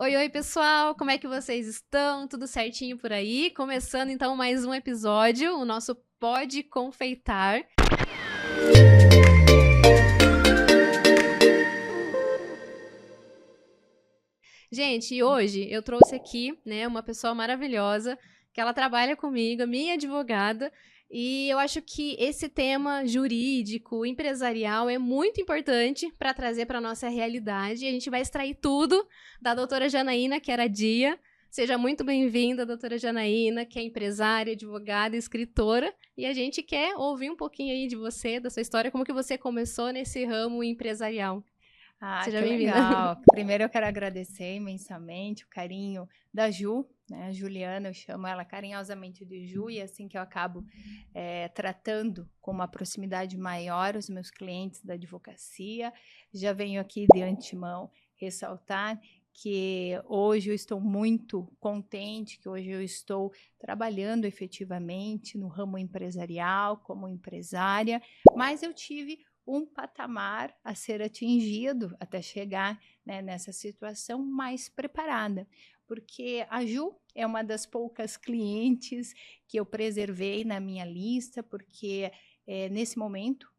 Oi, oi, pessoal! Como é que vocês estão? Tudo certinho por aí? Começando então mais um episódio, o nosso Pode Confeitar. Gente, e hoje eu trouxe aqui, né, uma pessoa maravilhosa, que ela trabalha comigo, minha advogada, e eu acho que esse tema jurídico, empresarial é muito importante para trazer para a nossa realidade. E a gente vai extrair tudo da doutora Janaína, que era a Dia. Seja muito bem-vinda, doutora Janaína, que é empresária, advogada, escritora. E a gente quer ouvir um pouquinho aí de você, da sua história, como que você começou nesse ramo empresarial. Ah, Seja que bem-vinda. legal. Primeiro eu quero agradecer imensamente o carinho da Ju, né? A Juliana, eu chamo ela carinhosamente de Ju, e assim que eu acabo tratando com uma proximidade maior os meus clientes da advocacia. Já venho aqui de antemão ressaltar que hoje eu estou muito contente, que hoje eu estou trabalhando efetivamente no ramo empresarial, como empresária, mas eu tive um patamar a ser atingido até chegar, né, nessa situação mais preparada, porque a Ju é uma das poucas clientes que eu preservei na minha lista, porque nesse momento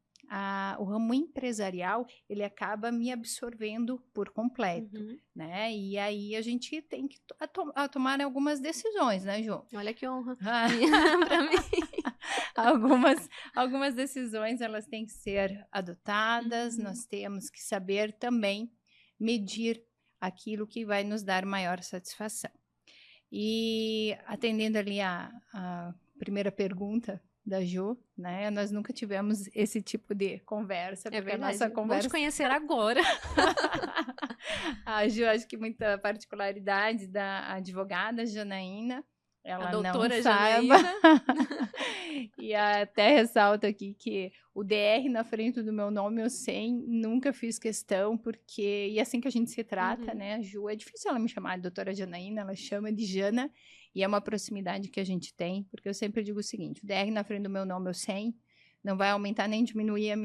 o ramo empresarial ele acaba me absorvendo por completo, né? E aí a gente tem que tomar algumas decisões, né, Ju? Olha que honra Ah. para mim. Algumas decisões elas têm que ser adotadas, nós temos que saber também medir aquilo que vai nos dar maior satisfação. E atendendo ali a primeira pergunta da Ju, né? Nós nunca tivemos esse tipo de conversa, É porque verdade. a nossa conversa... Vou te conhecer agora. A Ju, acho que muita particularidade da advogada Janaína, ela A não doutora saiba. Janaína. E até ressalto aqui que o DR na frente do meu nome, eu sem, nunca fiz questão, porque... E assim que a gente se trata, né, a Ju, é difícil ela me chamar de doutora Janaína, ela chama de Jana, e é uma proximidade que a gente tem, porque eu sempre digo o seguinte, o DR na frente do meu nome, eu sem, não vai aumentar nem diminuir a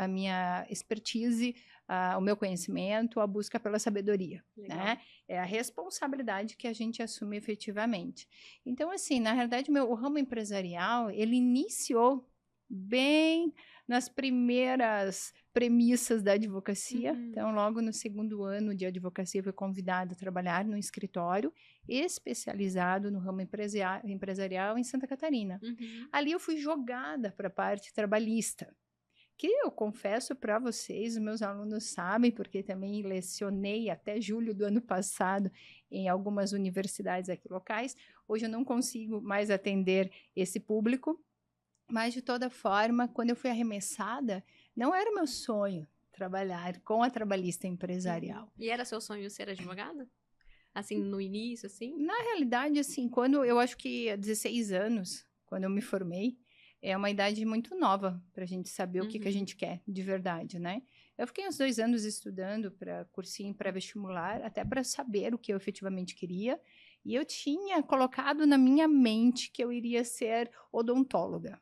minha expertise, o meu conhecimento, a busca pela sabedoria, né? É a responsabilidade que a gente assume efetivamente. Então, assim, na realidade, o ramo empresarial, ele iniciou bem nas primeiras premissas da advocacia. Então, logo no segundo ano de advocacia, fui convidada a trabalhar no escritório especializado no ramo empresarial em Santa Catarina. Ali eu fui jogada para a parte trabalhista, que eu confesso para vocês, os meus alunos sabem, porque também lecionei até julho do ano passado em algumas universidades aqui locais. Hoje eu não consigo mais atender esse público, mas de toda forma, quando eu fui arremessada, não era o meu sonho trabalhar com a trabalhista empresarial. E era seu sonho ser advogada? Assim, no início, assim? Na realidade, assim, quando eu acho que há 16 anos, quando eu me formei, é uma idade muito nova para a gente saber o que a gente quer de verdade, né? Eu fiquei uns 2 anos estudando para cursinho pré-vestibular, até para saber o que eu efetivamente queria. E eu tinha colocado na minha mente que eu iria ser odontóloga.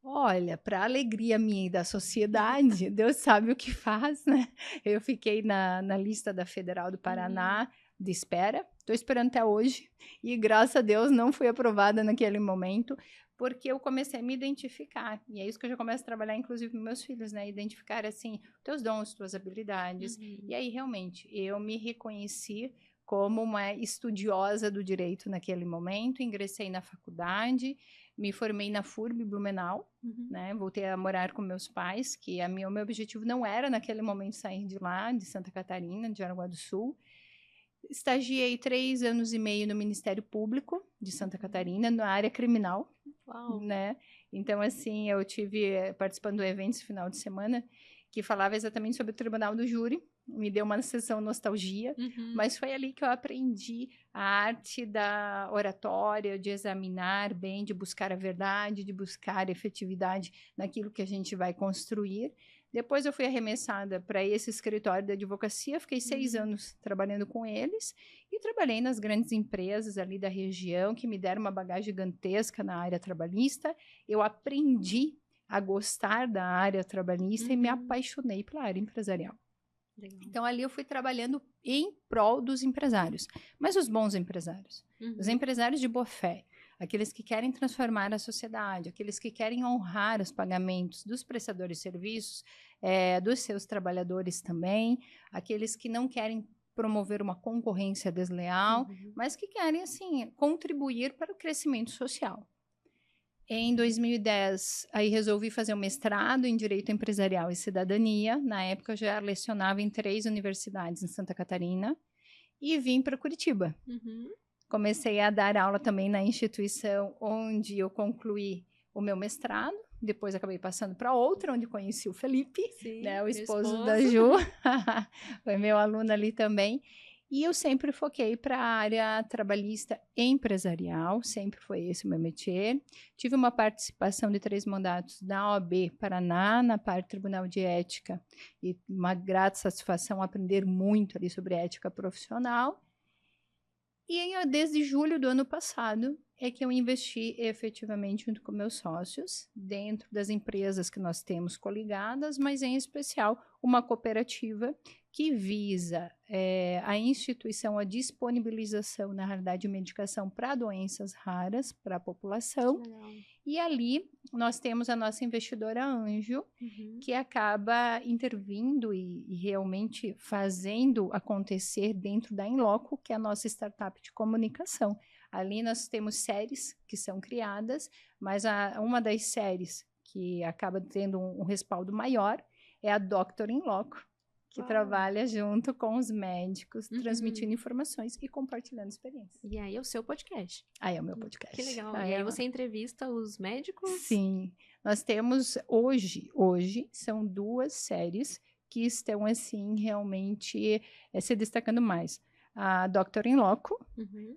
Olha, para alegria minha e da sociedade, Deus sabe o que faz, né? Eu fiquei na lista da Federal do Paraná de espera. Estou esperando até hoje. E graças a Deus não fui aprovada naquele momento, porque eu comecei a me identificar. E é isso que eu já começo a trabalhar, inclusive, com meus filhos, né? Identificar, assim, teus dons, tuas habilidades. E aí, realmente, eu me reconheci como uma estudiosa do direito naquele momento. Ingressei na faculdade, me formei na FURB Blumenau, né? Voltei a morar com meus pais, que o meu objetivo não era, naquele momento, sair de lá, de Santa Catarina, de Jaraguá do Sul. Estagiei 3 anos e meio no Ministério Público de Santa Catarina, na área criminal, né? Então, assim, eu tive participando do evento esse final de semana, que falava exatamente sobre o Tribunal do Júri, me deu uma sessão nostalgia, mas foi ali que eu aprendi a arte da oratória, de examinar bem, de buscar a verdade, de buscar efetividade naquilo que a gente vai construir. Depois eu fui arremessada para esse escritório da advocacia, fiquei 6 anos trabalhando com eles e trabalhei nas grandes empresas ali da região, que me deram uma bagagem gigantesca na área trabalhista. Eu aprendi a gostar da área trabalhista e me apaixonei pela área empresarial. Legal. Então, ali eu fui trabalhando em prol dos empresários. Mas os bons empresários, os empresários de boa fé, aqueles que querem transformar a sociedade, aqueles que querem honrar os pagamentos dos prestadores de serviços, dos seus trabalhadores também, aqueles que não querem promover uma concorrência desleal, mas que querem, assim, contribuir para o crescimento social. Em 2010, aí resolvi fazer um mestrado em Direito Empresarial e Cidadania. Na época, eu já lecionava em 3 universidades em Santa Catarina e vim para Curitiba. Comecei a dar aula também na instituição onde eu concluí o meu mestrado. Depois acabei passando para outra, onde conheci o Felipe, Sim, né, o meu esposo da Ju. Foi meu aluno ali também. E eu sempre foquei para a área trabalhista empresarial, sempre foi esse o meu métier. Tive uma participação de 3 mandatos da OAB Paraná, na parte do Tribunal de Ética, e uma grata satisfação aprender muito ali sobre ética profissional. E desde julho do ano passado é que eu investi efetivamente junto com meus sócios, dentro das empresas que nós temos coligadas, mas em especial uma cooperativa que visa a instituição, a disponibilização, na realidade, de medicação para doenças raras para a população. Legal. E ali nós temos a nossa investidora Anjo, que acaba intervindo e realmente fazendo acontecer dentro da Inloco, que é a nossa startup de comunicação. Ali nós temos séries que são criadas, mas uma das séries que acaba tendo um respaldo maior é a Doctor Inloco, que trabalha junto com os médicos, transmitindo informações e compartilhando experiências. E aí é o seu podcast. Aí é o meu podcast. Que legal. E aí você entrevista os médicos? Sim. Nós temos hoje são 2 séries que estão, assim, realmente se destacando mais. A Doctor Inloco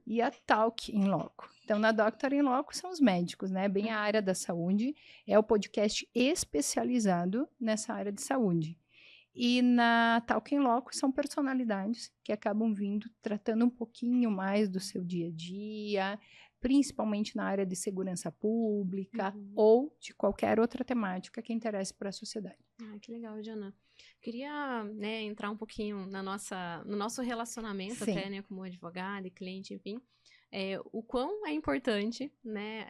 e a Talk Inloco. Então, na Doctor Inloco são os médicos, né? Bem a área da saúde. É o podcast especializado nessa área de saúde. E na Talk Inloco são personalidades que acabam vindo tratando um pouquinho mais do seu dia a dia, principalmente na área de segurança pública ou de qualquer outra temática que interesse para a sociedade. Ah, que legal, Diana. Queria, né, entrar um pouquinho no nosso relacionamento, Sim. até, né, como advogada e cliente, enfim. O quão é importante, né,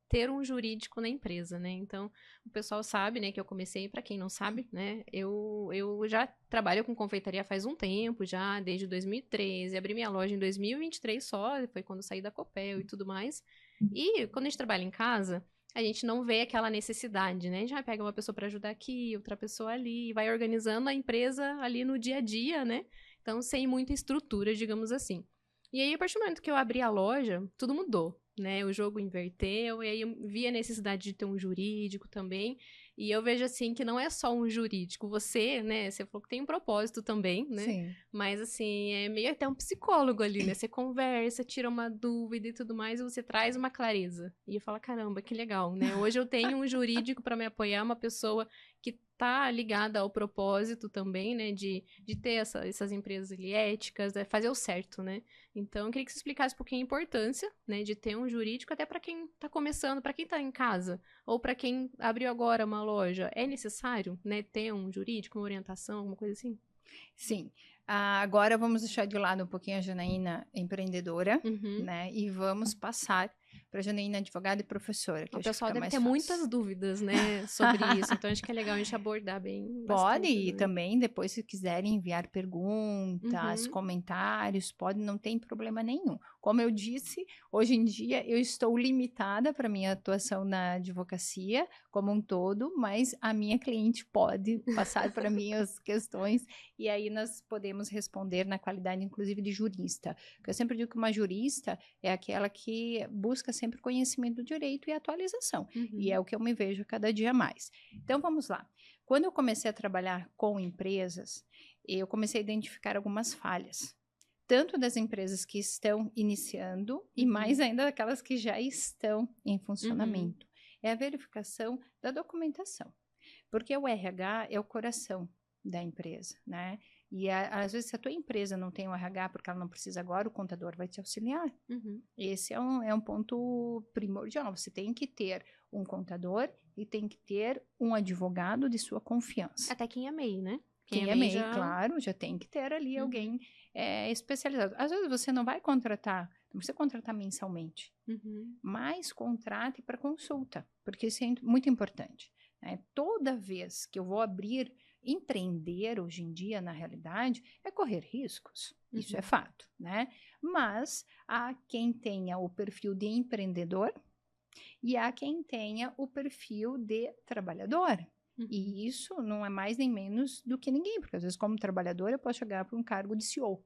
ter um jurídico na empresa, né? Então, o pessoal sabe, né, que eu comecei, para quem não sabe, né, eu já trabalho com confeitaria faz um tempo, já desde 2013, abri minha loja em 2023 só, foi quando saí da Copel e tudo mais. E quando a gente trabalha em casa, a gente não vê aquela necessidade, né? A gente já pega uma pessoa para ajudar aqui, outra pessoa ali, vai organizando a empresa ali no dia a dia, né? Então, sem muita estrutura, digamos assim. E aí, a partir do momento que eu abri a loja, tudo mudou, né? O jogo inverteu, e aí eu vi a necessidade de ter um jurídico também. E eu vejo, assim, que não é só um jurídico. Você, né? Você falou que tem um propósito também, né? Sim. Mas, assim, é meio até um psicólogo ali, né? Você conversa, tira uma dúvida e tudo mais, e você traz uma clareza. E eu falo, caramba, que legal, né? Hoje eu tenho um jurídico para me apoiar, uma pessoa que tá ligada ao propósito também, né? De ter essas empresas ali éticas, fazer o certo, né? Então, eu queria que você explicasse um pouquinho a importância, né? De ter um jurídico, até para quem tá começando, para quem tá em casa, ou para quem abriu agora uma loja. É necessário, né? Ter um jurídico, uma orientação, alguma coisa assim? Sim. Agora vamos deixar de lado um pouquinho a Janaína empreendedora, né? E vamos passar para a Janaína advogada e professora. Que O acho que pessoal fica deve mais ter fácil. muitas dúvidas, né, sobre isso. Então, acho que é legal a gente abordar bem Pode, bastante, e né? também depois, se quiserem enviar perguntas, comentários, pode, não tem problema nenhum. Como eu disse, hoje em dia eu estou limitada para minha atuação na advocacia como um todo, mas a minha cliente pode passar para mim as questões e aí nós podemos responder na qualidade, inclusive, de jurista. Porque eu sempre digo que uma jurista é aquela que busca sempre conhecimento do direito e atualização. E é o que eu me vejo cada dia mais. Então, vamos lá. Quando eu comecei a trabalhar com empresas, eu comecei a identificar algumas falhas, tanto das empresas que estão iniciando e mais ainda daquelas que já estão em funcionamento. É a verificação da documentação, porque o RH é o coração da empresa, né? E às vezes, se a tua empresa não tem o RH porque ela não precisa agora, o contador vai te auxiliar. Esse é um ponto primordial. Você tem que ter um contador e tem que ter um advogado de sua confiança. Até quem é MEI, né? Quem é MEI, claro, já tem que ter ali alguém especializado. Às vezes você não vai contratar, não precisa contratar mensalmente, mas contrate para consulta, porque isso é muito importante. Né? Toda vez que eu vou empreender hoje em dia, na realidade, é correr riscos, isso é fato, né? Mas há quem tenha o perfil de empreendedor e há quem tenha o perfil de trabalhador. E isso não é mais nem menos do que ninguém, porque às vezes como trabalhador eu posso chegar para um cargo de CEO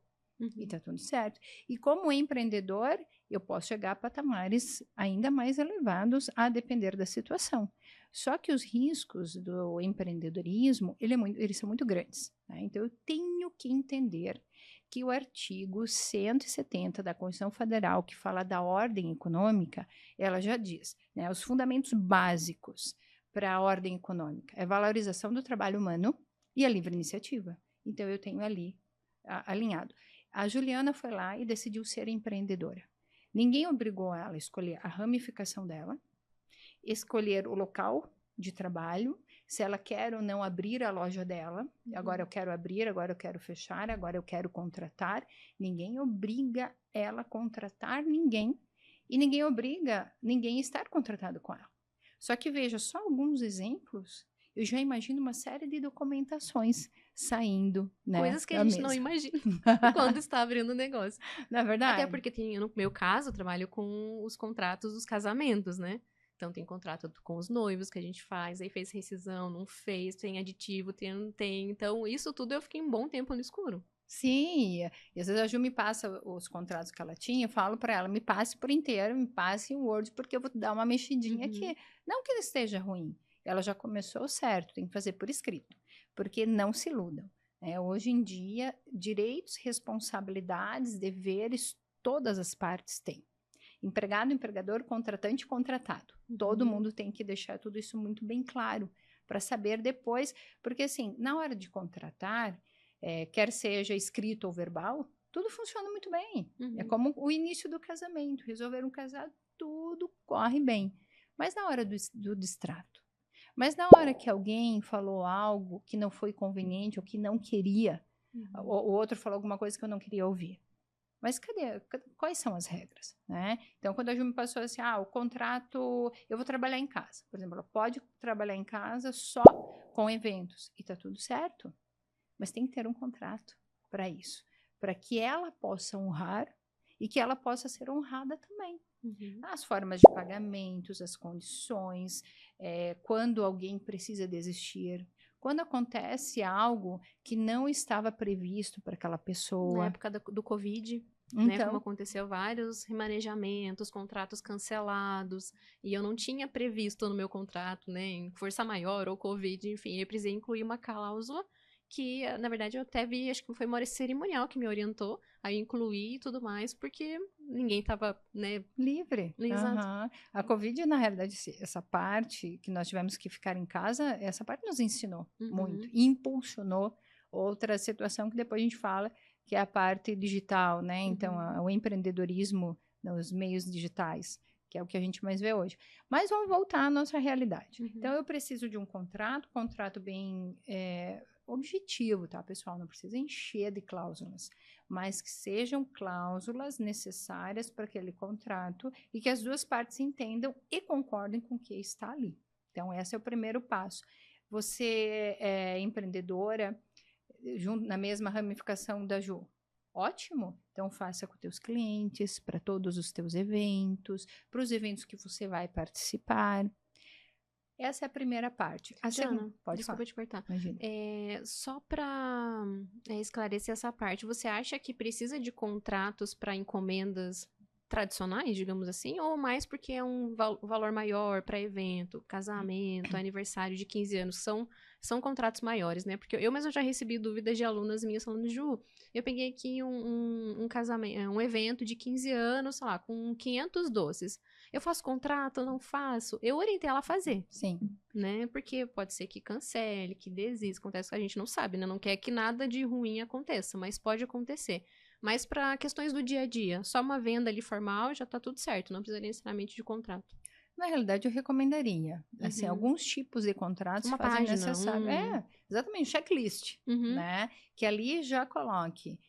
e tá tudo certo. E como empreendedor eu posso chegar a patamares ainda mais elevados a depender da situação. Só que os riscos do empreendedorismo, eles são muito grandes. Né? Então eu tenho que entender que o artigo 170 da Constituição Federal, que fala da ordem econômica, ela já diz, né, os fundamentos básicos para a ordem econômica é a valorização do trabalho humano e a livre iniciativa. Então, eu tenho ali alinhado. A Juliana foi lá e decidiu ser empreendedora. Ninguém obrigou ela a escolher a ramificação dela, escolher o local de trabalho, se ela quer ou não abrir a loja dela. Agora eu quero abrir, agora eu quero fechar, agora eu quero contratar. Ninguém obriga ela a contratar ninguém e ninguém obriga ninguém a estar contratado com ela. Só que veja, só alguns exemplos, eu já imagino uma série de documentações saindo, né? Coisas que a gente não imagina quando está abrindo o negócio. Na verdade. Até porque no meu caso, eu trabalho com os contratos dos casamentos, né? Então, tem contrato com os noivos que a gente faz, aí fez rescisão, não fez, tem aditivo, não tem. Então, isso tudo eu fiquei um bom tempo no escuro. Sim, e às vezes a Ju me passa os contratos que ela tinha, eu falo para ela, me passe por inteiro, me passe em Word, porque eu vou dar uma mexidinha aqui. Não que ele esteja ruim, ela já começou certo, tem que fazer por escrito, porque não se iludam. Né? Hoje em dia, direitos, responsabilidades, deveres, todas as partes têm. Empregado, empregador, contratante, contratado. Todo mundo tem que deixar tudo isso muito bem claro, para saber depois, porque assim, na hora de contratar, quer seja escrito ou verbal, tudo funciona muito bem. É como o início do casamento. Resolveram casar, tudo corre bem. Mas na hora do distrato, mas na hora que alguém falou algo que não foi conveniente ou que não queria, o outro falou alguma coisa que eu não queria ouvir. Mas quais são as regras? Né? Então, quando a Ju me passou assim, o contrato, eu vou trabalhar em casa. Por exemplo, ela pode trabalhar em casa só com eventos. E tá tudo certo. Mas tem que ter um contrato para isso, para que ela possa honrar e que ela possa ser honrada também. As formas de pagamentos, as condições, quando alguém precisa desistir, quando acontece algo que não estava previsto para aquela pessoa. Na época do Covid, né, como aconteceu vários remanejamentos, contratos cancelados, e eu não tinha previsto no meu contrato, né, em força maior ou Covid, enfim, eu precisei incluir uma cláusula que, na verdade, eu até vi, acho que foi uma cerimonial que me orientou a incluir e tudo mais, porque ninguém estava, né, livre. Exato. A Covid, na realidade, essa parte que nós tivemos que ficar em casa, essa parte nos ensinou muito e impulsionou outra situação que depois a gente fala, que é a parte digital, né? Então, o empreendedorismo nos meios digitais, que é o que a gente mais vê hoje. Mas vamos voltar à nossa realidade. Então, eu preciso de um contrato bem objetivo, tá, pessoal? Não precisa encher de cláusulas, mas que sejam cláusulas necessárias para aquele contrato e que as duas partes entendam e concordem com o que está ali. Então, esse é o primeiro passo. Você é empreendedora, na mesma ramificação da Ju, ótimo, então faça com teus clientes, para todos os teus eventos, para os eventos que você vai participar. Essa é a primeira parte. A segunda, desculpa te cortar. Imagina. Só para esclarecer essa parte, você acha que precisa de contratos para encomendas tradicionais, digamos assim, ou mais porque é um valor maior para evento, casamento, aniversário de 15 anos, são contratos maiores, né? Porque eu mesma já recebi dúvidas de alunas minhas falando, Ju, eu peguei aqui um casamento, um evento de 15 anos, sei lá, com 500 doces. Eu faço contrato, não faço? Eu orientei ela a fazer. Sim. Né? Porque pode ser que cancele, que desista, acontece que a gente não sabe, né? Não quer que nada de ruim aconteça, mas pode acontecer. Mas para questões do dia a dia, só uma venda ali formal já tá tudo certo, não precisa necessariamente de contrato. Na realidade, eu recomendaria. Assim, alguns tipos de contratos Uma fazem página, necessário. Exatamente, checklist, né? Que ali já coloque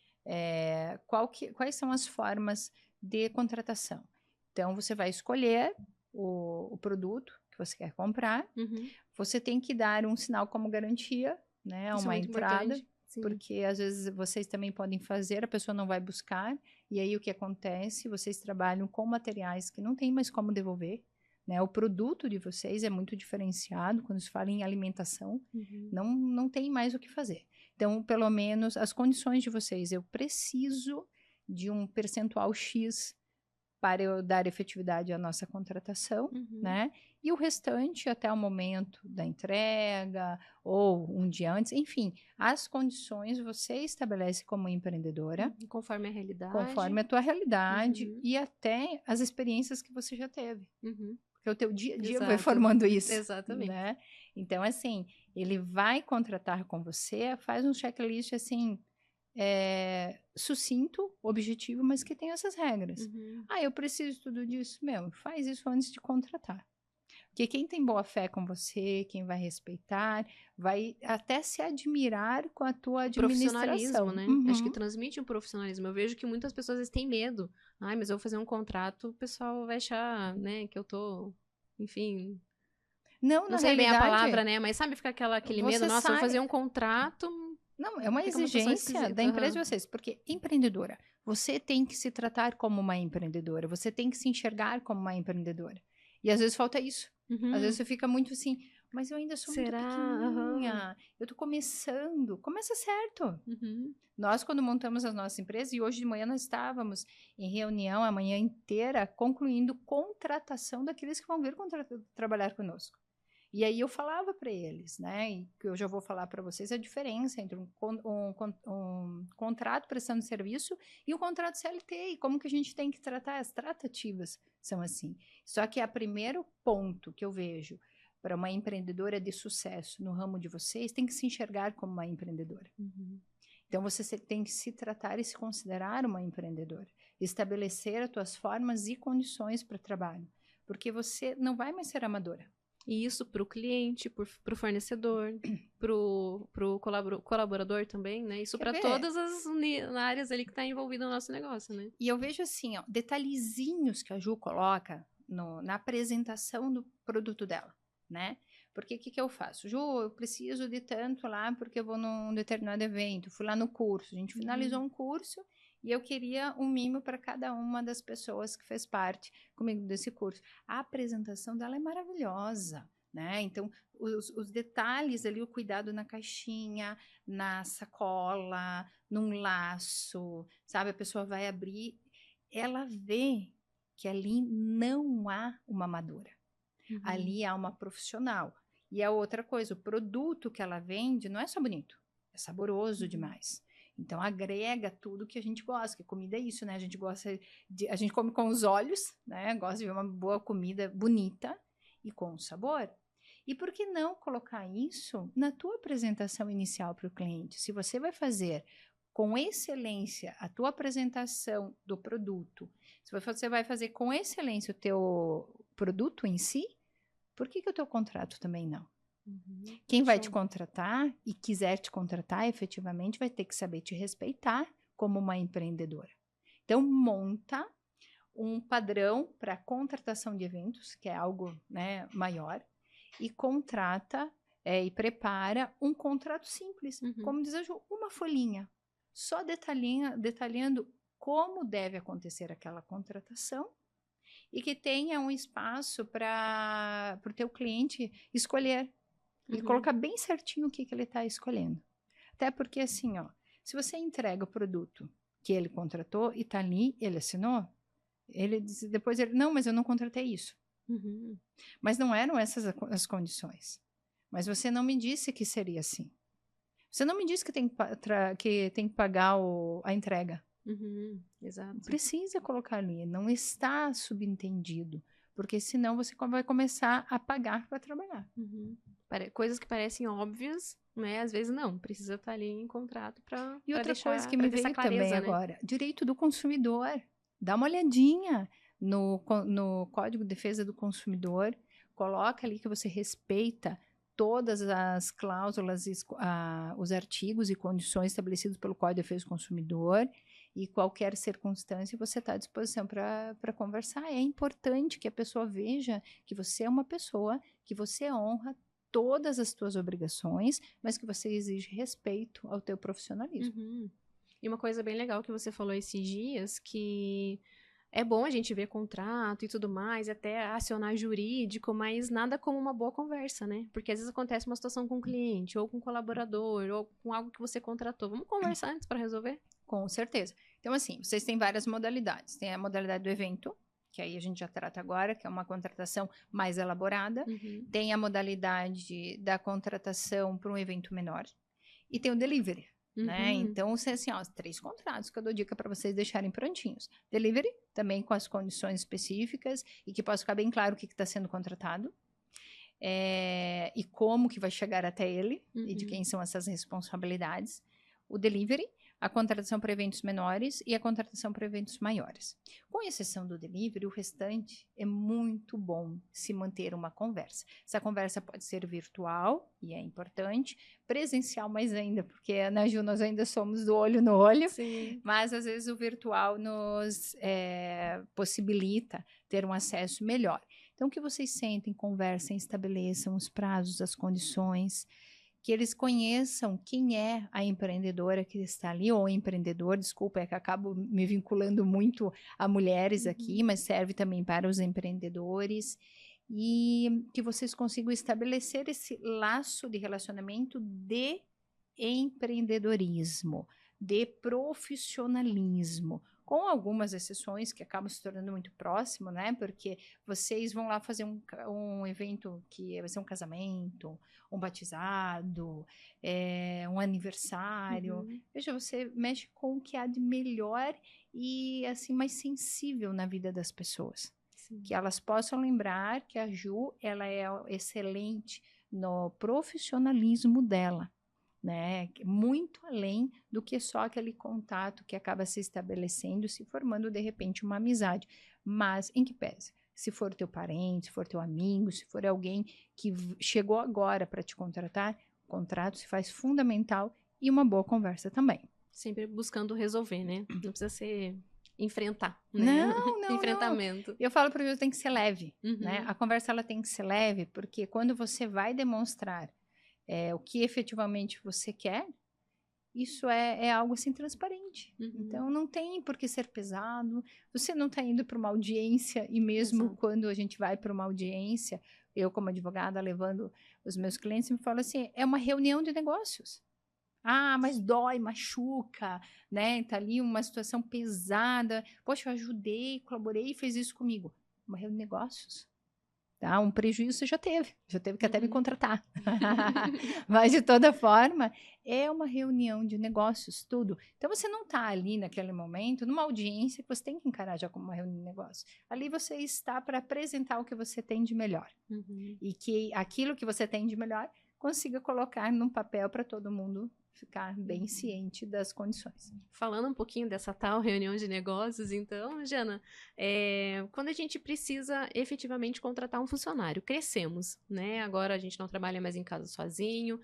quais são as formas de contratação. Então, você vai escolher o produto que você quer comprar. Você tem que dar um sinal como garantia, né? Isso é uma muito entrada. importante. Sim. Porque às vezes vocês também podem fazer, a pessoa não vai buscar, e aí o que acontece? Vocês trabalham com materiais que não tem mais como devolver, né? O produto de vocês é muito diferenciado quando se fala em alimentação, não tem mais o que fazer. Então, pelo menos as condições de vocês, eu preciso de um percentual X para eu dar efetividade à nossa contratação, né? E o restante até o momento da entrega ou um dia antes, enfim, as condições você estabelece como empreendedora. Conforme a realidade. Conforme a tua realidade e até as experiências que você já teve. Porque o teu dia a dia vai formando isso. Exatamente. Né? Então, assim, ele vai contratar com você, faz um checklist, assim, sucinto, objetivo, mas que tem essas regras. Eu preciso de tudo disso. Faz isso antes de contratar. Porque quem tem boa fé com você, quem vai respeitar, vai até se admirar com a tua administração. Profissionalismo, né? Acho que transmite um profissionalismo. Eu vejo que muitas pessoas às vezes têm medo. Mas eu vou fazer um contrato, o pessoal vai achar, né, que eu tô, enfim... Não sei bem a palavra, né? Mas sabe, fica aquele medo, nossa, eu vou fazer um contrato... Não, é uma exigência da empresa de vocês, porque empreendedora, você tem que se tratar como uma empreendedora, você tem que se enxergar como uma empreendedora. E às vezes falta isso. Às vezes você fica muito assim, mas eu ainda sou muito pequenininha, eu tô começando. Começa certo. Nós, quando montamos as nossas empresas, e hoje de manhã nós estávamos em reunião a manhã inteira, concluindo contratação daqueles que vão vir trabalhar conosco. E aí eu falava para eles, né, e que eu já vou falar para vocês a diferença entre um contrato prestando serviço e um contrato CLT, e como que a gente tem que tratar, as tratativas são assim. Só que o primeiro ponto que eu vejo para uma empreendedora de sucesso no ramo de vocês, tem que se enxergar como uma empreendedora. Então, você tem que se tratar e se considerar uma empreendedora. Estabelecer as tuas formas e condições para trabalho, porque você não vai mais ser amadora. E isso para o cliente, para o fornecedor, para o colaborador também, né? Isso para todas as áreas ali que está envolvido no nosso negócio, né? E eu vejo assim, detalhezinhos que a Ju coloca na apresentação do produto dela, né? Porque o que eu faço? Ju, eu preciso de tanto lá porque eu vou num determinado evento, fui lá no curso, a gente finalizou um curso e eu queria um mimo para cada uma das pessoas que fez parte comigo desse curso. A apresentação dela é maravilhosa, né? Então, os detalhes ali, o cuidado na caixinha, na sacola, num laço, sabe? A pessoa vai abrir, ela vê que ali não há uma amadora. Ali há uma profissional. E a outra coisa, o produto que ela vende não é só bonito, é saboroso demais. Então, agrega tudo que a gente gosta, que comida é isso, né? A gente come com os olhos, né? Gosta de ver uma boa comida bonita e com sabor. E por que não colocar isso na tua apresentação inicial para o cliente? Se você vai fazer com excelência a tua apresentação do produto, se você vai fazer com excelência o teu produto em si, por que o teu contrato também não? Quem vai te contratar e quiser te contratar efetivamente vai ter que saber te respeitar como uma empreendedora. Então, monta um padrão para contratação de eventos, que é algo, né, maior, e contrata e prepara um contrato simples, como diz a Ju, uma folhinha, só detalhando como deve acontecer aquela contratação e que tenha um espaço para o teu cliente escolher. E colocar bem certinho o que ele está escolhendo. Até porque, assim, se você entrega o produto que ele contratou e está ali, ele assinou, depois não, mas eu não contratei isso. Mas não eram essas as condições. Mas você não me disse que seria assim. Você não me disse que tem que pagar a entrega. Exato. Precisa colocar ali, não está subentendido. Porque senão você vai começar a pagar para trabalhar. Coisas que parecem óbvias, né? Às vezes não, precisa estar ali em contrato para E outra deixar, coisa que me veio clareza, também né? agora, direito do consumidor. Dá uma olhadinha. no Código de Defesa do Consumidor, coloca ali que você respeita todas as cláusulas, os artigos e condições estabelecidos pelo Código de Defesa do Consumidor, e qualquer circunstância você está à disposição para conversar. É importante que a pessoa veja que você é uma pessoa, que você honra todas as tuas obrigações, mas que você exige respeito ao teu profissionalismo. Uhum. E uma coisa bem legal que você falou esses dias, que é bom a gente ver contrato e tudo mais, até acionar jurídico, mas nada como uma boa conversa, né? Porque às vezes acontece uma situação com um cliente, ou com um colaborador, ou com algo que você contratou. Vamos conversar antes para resolver? Com certeza. Então, assim, vocês têm várias modalidades. Tem a modalidade do evento, que aí a gente já trata agora, que é uma contratação mais elaborada. Uhum. Tem a modalidade da contratação para um evento menor. E tem o delivery. Né? Então, assim, ó, 3 contratos que eu dou dica para vocês deixarem prontinhos. Delivery, também com as condições específicas e que possa ficar bem claro o que está sendo contratado e como que vai chegar até ele e de quem são essas responsabilidades. O delivery, a contratação para eventos menores e a contratação para eventos maiores. Com exceção do delivery, o restante é muito bom se manter uma conversa. Essa conversa pode ser virtual, e é importante, presencial mais ainda, porque na Ju nós ainda somos do olho no olho, Sim. mas às vezes o virtual nos possibilita ter um acesso melhor. Então, que vocês sentem, conversem, estabeleçam os prazos, as condições, que eles conheçam quem é a empreendedora que está ali, ou empreendedor, desculpa, é que acabo me vinculando muito a mulheres aqui, mas serve também para os empreendedores, e que vocês consigam estabelecer esse laço de relacionamento de empreendedorismo, de profissionalismo, com algumas exceções que acabam se tornando muito próximo, né? Porque vocês vão lá fazer um evento que vai ser um casamento, um batizado, um aniversário. Veja, você mexe com o que há de melhor e assim mais sensível na vida das pessoas. Sim. Que elas possam lembrar que a Ju, ela é excelente no profissionalismo dela. Né? Muito além do que só aquele contato que acaba se estabelecendo, se formando de repente uma amizade, mas em que pese? Se for teu parente, se for teu amigo, se for alguém que chegou agora para te contratar, o contrato se faz fundamental e uma boa conversa também. Sempre buscando resolver, né? Não precisa ser enfrentar, né? Não, Enfrentamento. Não. Eu falo para você, tem que ser leve, né? A conversa ela tem que ser leve, porque quando você vai demonstrar o que efetivamente você quer, isso é algo assim transparente. Então, não tem por que ser pesado. Você não está indo para uma audiência, e mesmo quando a gente vai para uma audiência, eu como advogada levando os meus clientes, me falo assim, é uma reunião de negócios. Ah, mas dói, machuca, né? Tá ali uma situação pesada. Poxa, eu ajudei, colaborei e fez isso comigo. Uma reunião de negócios. Tá? Um prejuízo você já teve que até me contratar. Mas, de toda forma, é uma reunião de negócios, tudo. Então, você não está ali naquele momento, numa audiência que você tem que encarar já como uma reunião de negócios. Ali você está para apresentar o que você tem de melhor. E que aquilo que você tem de melhor consiga colocar num papel para todo mundo ficar bem ciente das condições. Falando um pouquinho dessa tal reunião de negócios, então, Jana, quando a gente precisa efetivamente contratar um funcionário, crescemos, né? Agora a gente não trabalha mais em casa sozinho.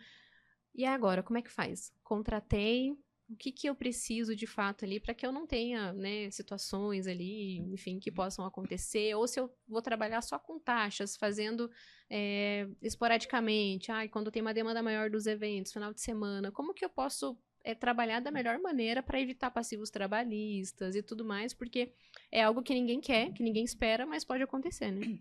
E agora, como é que faz? Contratei, o que eu preciso de fato ali para que eu não tenha, né, situações ali, enfim, que possam acontecer, ou se eu vou trabalhar só com taxas, fazendo esporadicamente, quando tem uma demanda maior dos eventos, final de semana, como que eu posso trabalhar da melhor maneira para evitar passivos trabalhistas e tudo mais, porque é algo que ninguém quer, que ninguém espera, mas pode acontecer, né?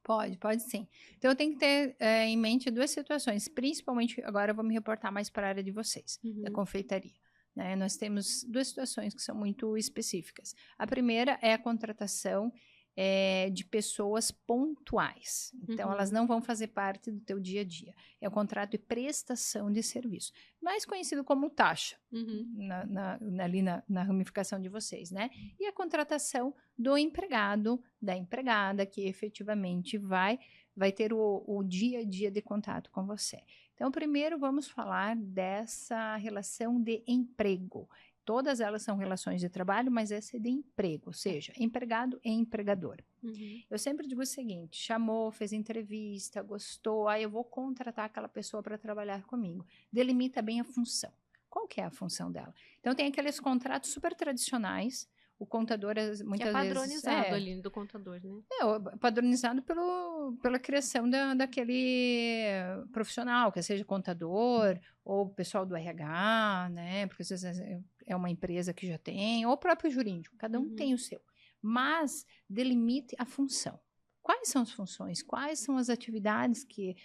Pode sim. Então, eu tenho que ter em mente 2 situações, principalmente, agora eu vou me reportar mais para a área de vocês, da confeitaria. Né? Nós temos 2 situações que são muito específicas. A primeira é a contratação de pessoas pontuais. Então, elas não vão fazer parte do teu dia a dia. É o contrato de prestação de serviço, mais conhecido como taxa, ali na ramificação de vocês, né? E a contratação do empregado, da empregada, que efetivamente vai ter o dia a dia de contato com você. Então, primeiro vamos falar dessa relação de emprego, Todas elas são relações de trabalho, mas essa é de emprego, ou seja, empregado e empregador. Eu sempre digo o seguinte, chamou, fez entrevista, gostou, aí eu vou contratar aquela pessoa para trabalhar comigo. Delimita bem a função. Qual que é a função dela? Então, tem aqueles contratos super tradicionais, o contador muitas vezes... padronizado ali do contador, né? Padronizado pela criação daquele profissional, que seja contador, ou pessoal do RH, né? Porque às vezes é uma empresa que já tem, ou o próprio jurídico, cada um tem o seu. Mas delimite a função. Quais são as funções? Quais são as atividades que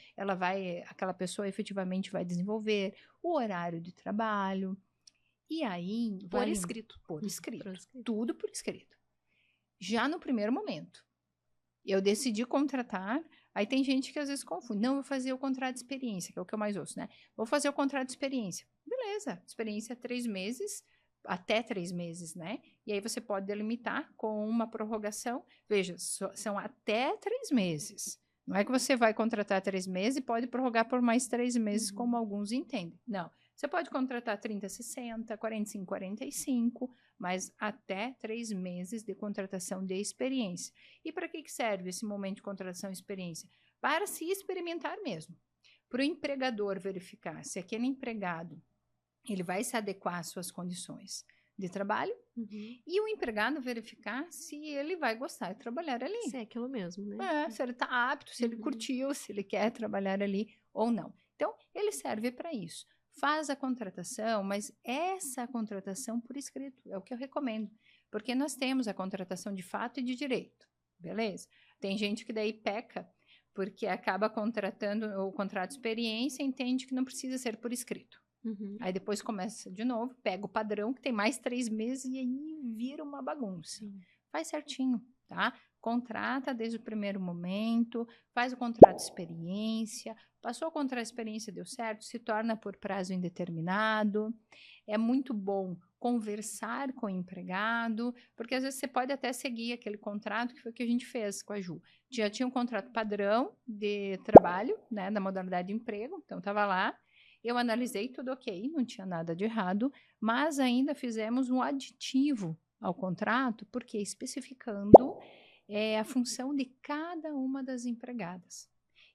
aquela pessoa efetivamente vai desenvolver? O horário de trabalho. E aí... Por escrito. Por escrito. Tudo por escrito. Já no primeiro momento, eu decidi contratar, aí tem gente que às vezes confunde. Não, eu vou fazer o contrato de experiência, que é o que eu mais ouço, né? Vou fazer o contrato de experiência. Beleza, experiência 3 meses, até 3 meses, né? E aí você pode delimitar com uma prorrogação. Veja, são até 3 meses. Não é que você vai contratar 3 meses e pode prorrogar por mais 3 meses, como alguns entendem. Não. Você pode contratar 30, 60, 45, 45, mas até 3 meses de contratação de experiência. E para que serve esse momento de contratação de experiência? Para se experimentar mesmo. Para o empregador verificar se aquele empregado ele vai se adequar às suas condições de trabalho e o empregado verificar se ele vai gostar de trabalhar ali. Se é aquilo mesmo, né? Se ele está apto, se ele curtiu, se ele quer trabalhar ali ou não. Então, ele serve para isso. Faz a contratação, mas essa contratação por escrito é o que eu recomendo, porque nós temos a contratação de fato e de direito, beleza? Tem gente que daí peca, porque acaba contratando o contrato de experiência e entende que não precisa ser por escrito. Aí depois começa de novo, pega o padrão, que tem mais 3 meses, e aí vira uma bagunça. Faz certinho, tá? Contrata desde o primeiro momento, faz o contrato de experiência, passou o contrato de experiência, deu certo, se torna por prazo indeterminado. É muito bom conversar com o empregado, porque às vezes você pode até seguir aquele contrato que foi o que a gente fez com a Ju. Já tinha um contrato padrão de trabalho, né, da modalidade de emprego, então estava lá. Eu analisei tudo ok, não tinha nada de errado, mas ainda fizemos um aditivo ao contrato, porque especificando a função de cada uma das empregadas.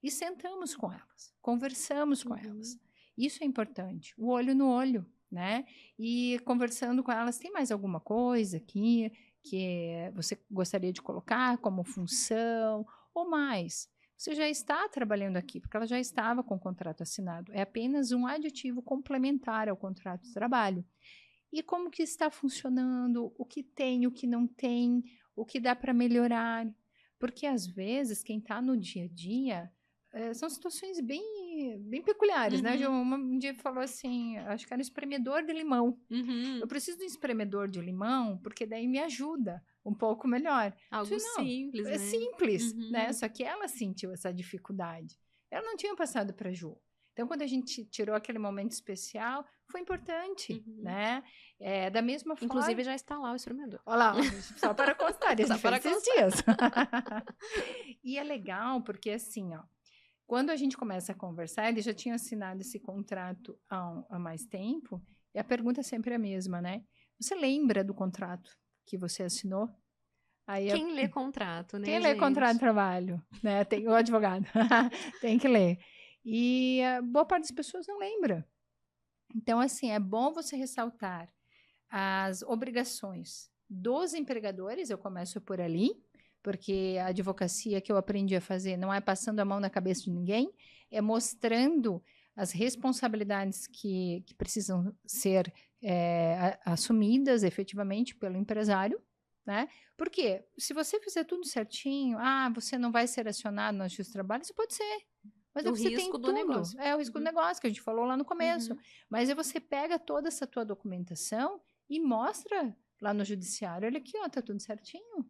E sentamos com elas, conversamos com elas. Isso é importante, o olho no olho, né? E conversando com elas, tem mais alguma coisa aqui que você gostaria de colocar como função ou mais? Você já está trabalhando aqui, porque ela já estava com o contrato assinado. É apenas um aditivo complementar ao contrato de trabalho. E como que está funcionando, o que tem, o que não tem, o que dá para melhorar. Porque, às vezes, quem está no dia a dia, são situações bem peculiares, né? Um dia falou assim, acho que era um espremedor de limão. Eu preciso de um espremedor de limão, porque daí me ajuda um pouco melhor. Algo simples, né? É simples, né? Só que ela sentiu essa dificuldade. Ela não tinha passado para a Ju. Então, quando a gente tirou aquele momento especial, foi importante, né? Da mesma forma... Inclusive, já está lá o espremedor. Olha lá, só para constar, só para esses dias. E é legal, porque assim, ó, quando a gente começa a conversar, ele já tinha assinado esse contrato há mais tempo, e a pergunta é sempre a mesma, né? Você lembra do contrato que você assinou? Aí quem lê contrato, né, Quem lê contrato de trabalho, né? Tem o advogado, tem que ler. E a boa parte das pessoas não lembra. Então, assim, é bom você ressaltar as obrigações dos empregadores, eu começo por ali, porque a advocacia que eu aprendi a fazer não é passando a mão na cabeça de ninguém, é mostrando as responsabilidades que precisam ser assumidas efetivamente pelo empresário, né? Porque se você fizer tudo certinho, você não vai ser acionado na Justiça do Trabalho, isso pode ser. Mas o risco do negócio. É o risco do negócio, que a gente falou lá no começo. Mas aí você pega toda essa tua documentação e mostra lá no judiciário, olha aqui, ó, tá tudo certinho.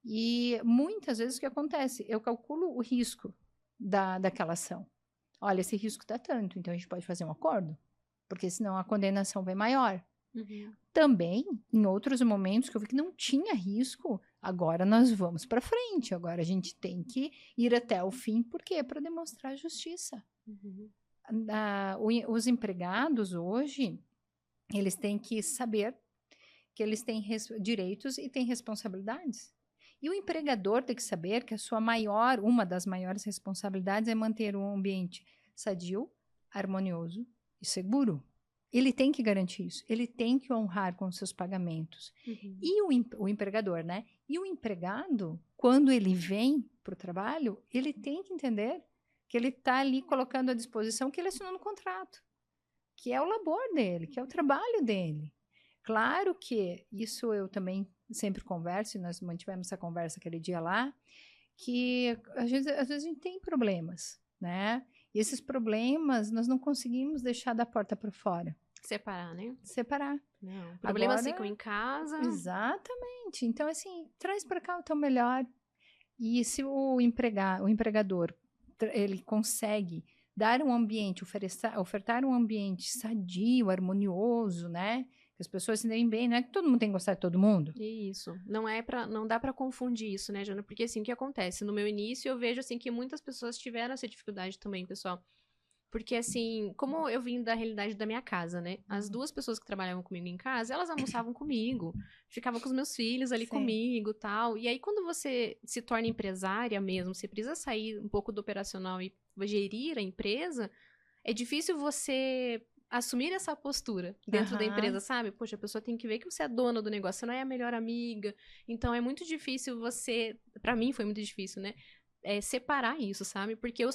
E muitas vezes o que acontece? Eu calculo o risco daquela ação. Olha, esse risco tá tanto, então a gente pode fazer um acordo, porque senão a condenação vem maior. Também, em outros momentos que eu vi que não tinha risco, agora nós vamos para frente, agora a gente tem que ir até o fim, por quê? Para demonstrar justiça. Os empregados hoje, Eles têm que saber que eles têm direitos e têm responsabilidades. E o empregador tem que saber que uma das maiores responsabilidades é manter um ambiente sadio, harmonioso e seguro. Ele tem que garantir isso. Ele tem que honrar com seus pagamentos. E o empregador, né? E o empregado, quando ele vem para o trabalho, ele tem que entender que ele está ali colocando à disposição que ele assinou no contrato, que é o labor dele, que é o trabalho dele. Claro que isso eu também sempre converso, e nós mantivemos essa conversa aquele dia lá, que às vezes a gente tem problemas, né? E esses problemas nós não conseguimos deixar da porta para fora. Separar, né? Separar. Não, problemas ficam em casa. Exatamente. Então, assim, traz para cá o teu melhor. E se o empregador, ele consegue dar um ambiente, ofertar um ambiente sadio, harmonioso, né? Que as pessoas se deem bem, não é que todo mundo tem que gostar de todo mundo. Isso. Não dá para confundir isso, né, Jana? Porque assim, o que acontece? No meu início, eu vejo assim que muitas pessoas tiveram essa dificuldade também, pessoal. Porque assim, como eu vim da realidade da minha casa, né? As duas pessoas que trabalhavam comigo em casa, elas almoçavam comigo, ficavam com os meus filhos ali comigo, tal. E aí quando você se torna empresária mesmo, você precisa sair um pouco do operacional e gerir a empresa, é difícil você assumir essa postura dentro da empresa, sabe? Poxa, a pessoa tem que ver que você é dona do negócio, você não é a melhor amiga. Então é muito difícil você, pra mim foi muito difícil, né? Separar isso, sabe? Porque eu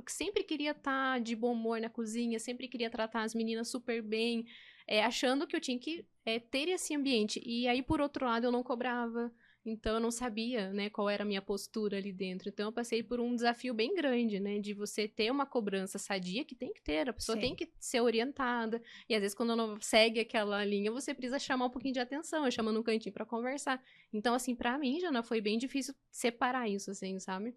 sempre queria estar de bom humor na cozinha, sempre queria tratar as meninas super bem, achando que eu tinha que ter esse ambiente. E aí, por outro lado, eu não cobrava, então eu não sabia, né, qual era a minha postura ali dentro. Então eu passei por um desafio bem grande, né, de você ter uma cobrança sadia, que tem que ter, a pessoa tem que ser orientada. E às vezes quando não segue aquela linha, você precisa chamar um pouquinho de atenção, chama num cantinho pra conversar. Então, assim, pra mim, Jana, foi bem difícil separar isso, assim, sabe?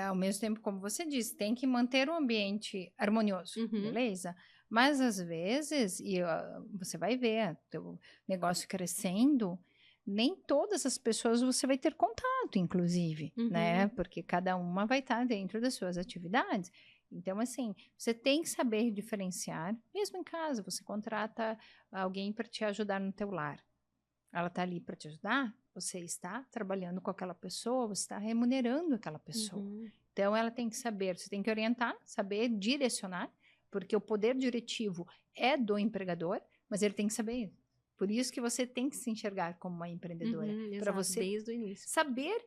Ao mesmo tempo, como você disse, tem que manter o ambiente harmonioso, beleza? Mas às vezes, você vai ver teu negócio crescendo, nem todas as pessoas você vai ter contato, inclusive, né? Porque cada uma vai estar dentro das suas atividades. Então, assim, você tem que saber diferenciar, mesmo em casa, você contrata alguém para te ajudar no teu lar. Ela está ali para te ajudar, você está trabalhando com aquela pessoa, você está remunerando aquela pessoa. Então, ela tem que saber, você tem que orientar, saber direcionar, porque o poder diretivo é do empregador, mas ele tem que saber. Por isso que você tem que se enxergar como uma empreendedora. Para você desde o início. saber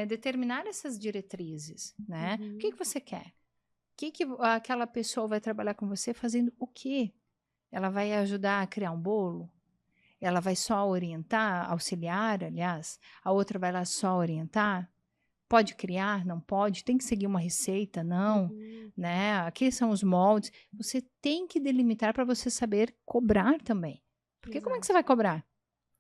determinar essas diretrizes, né? O que você quer? Que aquela pessoa vai trabalhar com você fazendo o quê? Ela vai ajudar a criar um bolo? Ela vai só orientar, auxiliar, aliás, a outra vai lá só orientar? Pode criar, não pode? Tem que seguir uma receita, não, né? Aqui são os moldes. Você tem que delimitar para você saber cobrar também. Porque como é que você vai cobrar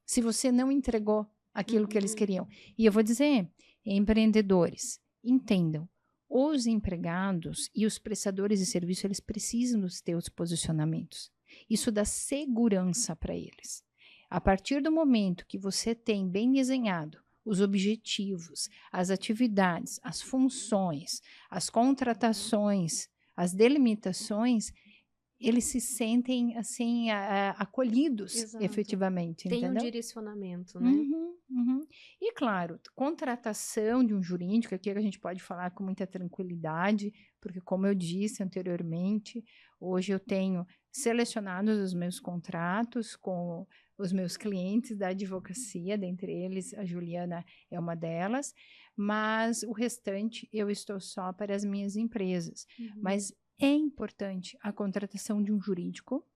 se você não entregou aquilo que eles queriam? E eu vou dizer, empreendedores, entendam, os empregados e os prestadores de serviço, eles precisam dos teus posicionamentos. Isso dá segurança para eles. A partir do momento que você tem bem desenhado os objetivos, as atividades, as funções, as contratações, as delimitações, eles se sentem, assim, acolhidos, efetivamente, tem entendeu? Um direcionamento, né? E, claro, contratação de um jurídico, aqui a gente pode falar com muita tranquilidade, porque, como eu disse anteriormente, hoje eu tenho selecionado os meus contratos com os meus clientes da advocacia, dentre eles a Juliana é uma delas, mas o restante eu estou só para as minhas empresas. Mas é importante a contratação de um jurídico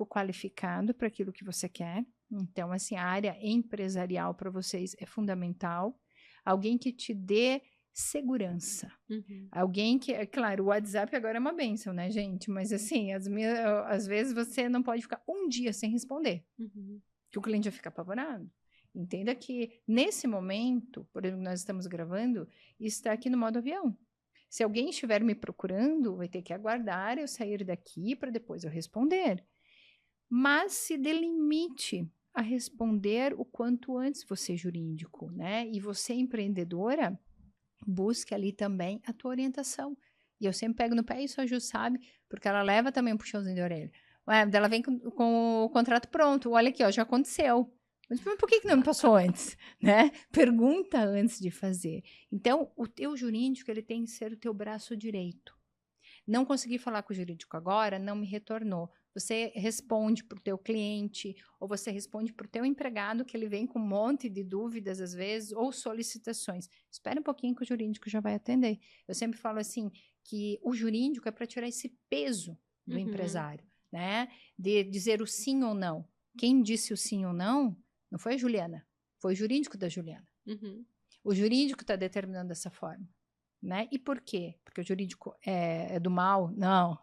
qualificado para aquilo que você quer. Então, assim, a área empresarial para vocês é fundamental. Alguém que te dê segurança. Alguém que, é claro, o WhatsApp agora é uma bênção, né, gente? Mas assim, às vezes você não pode ficar um dia sem responder, que o cliente vai ficar apavorado. Entenda que nesse momento, por exemplo, nós estamos gravando, está aqui no modo avião. Se alguém estiver me procurando, vai ter que aguardar eu sair daqui para depois eu responder. Mas se delimite a responder o quanto antes, você jurídico, né? E você empreendedora, busque ali também a tua orientação. E eu sempre pego no pé, isso a Ju sabe, porque ela leva também um puxãozinho de orelha. Ela vem com o contrato pronto. Olha aqui, ó, já aconteceu. Mas por que não me passou antes? Né? Pergunta antes de fazer. Então, o teu jurídico ele tem que ser o teu braço direito. Não consegui falar com o jurídico agora, não me retornou. Você responde para o teu cliente, ou você responde para o teu empregado, que ele vem com um monte de dúvidas, às vezes, ou solicitações. Espera um pouquinho que o jurídico já vai atender. Eu sempre falo assim, que o jurídico é para tirar esse peso do empresário, né? De dizer o sim ou não. Quem disse o sim ou não foi a Juliana, foi o jurídico da Juliana. O jurídico está determinando dessa forma. Né? E por quê? Porque o jurídico é do mal? Não.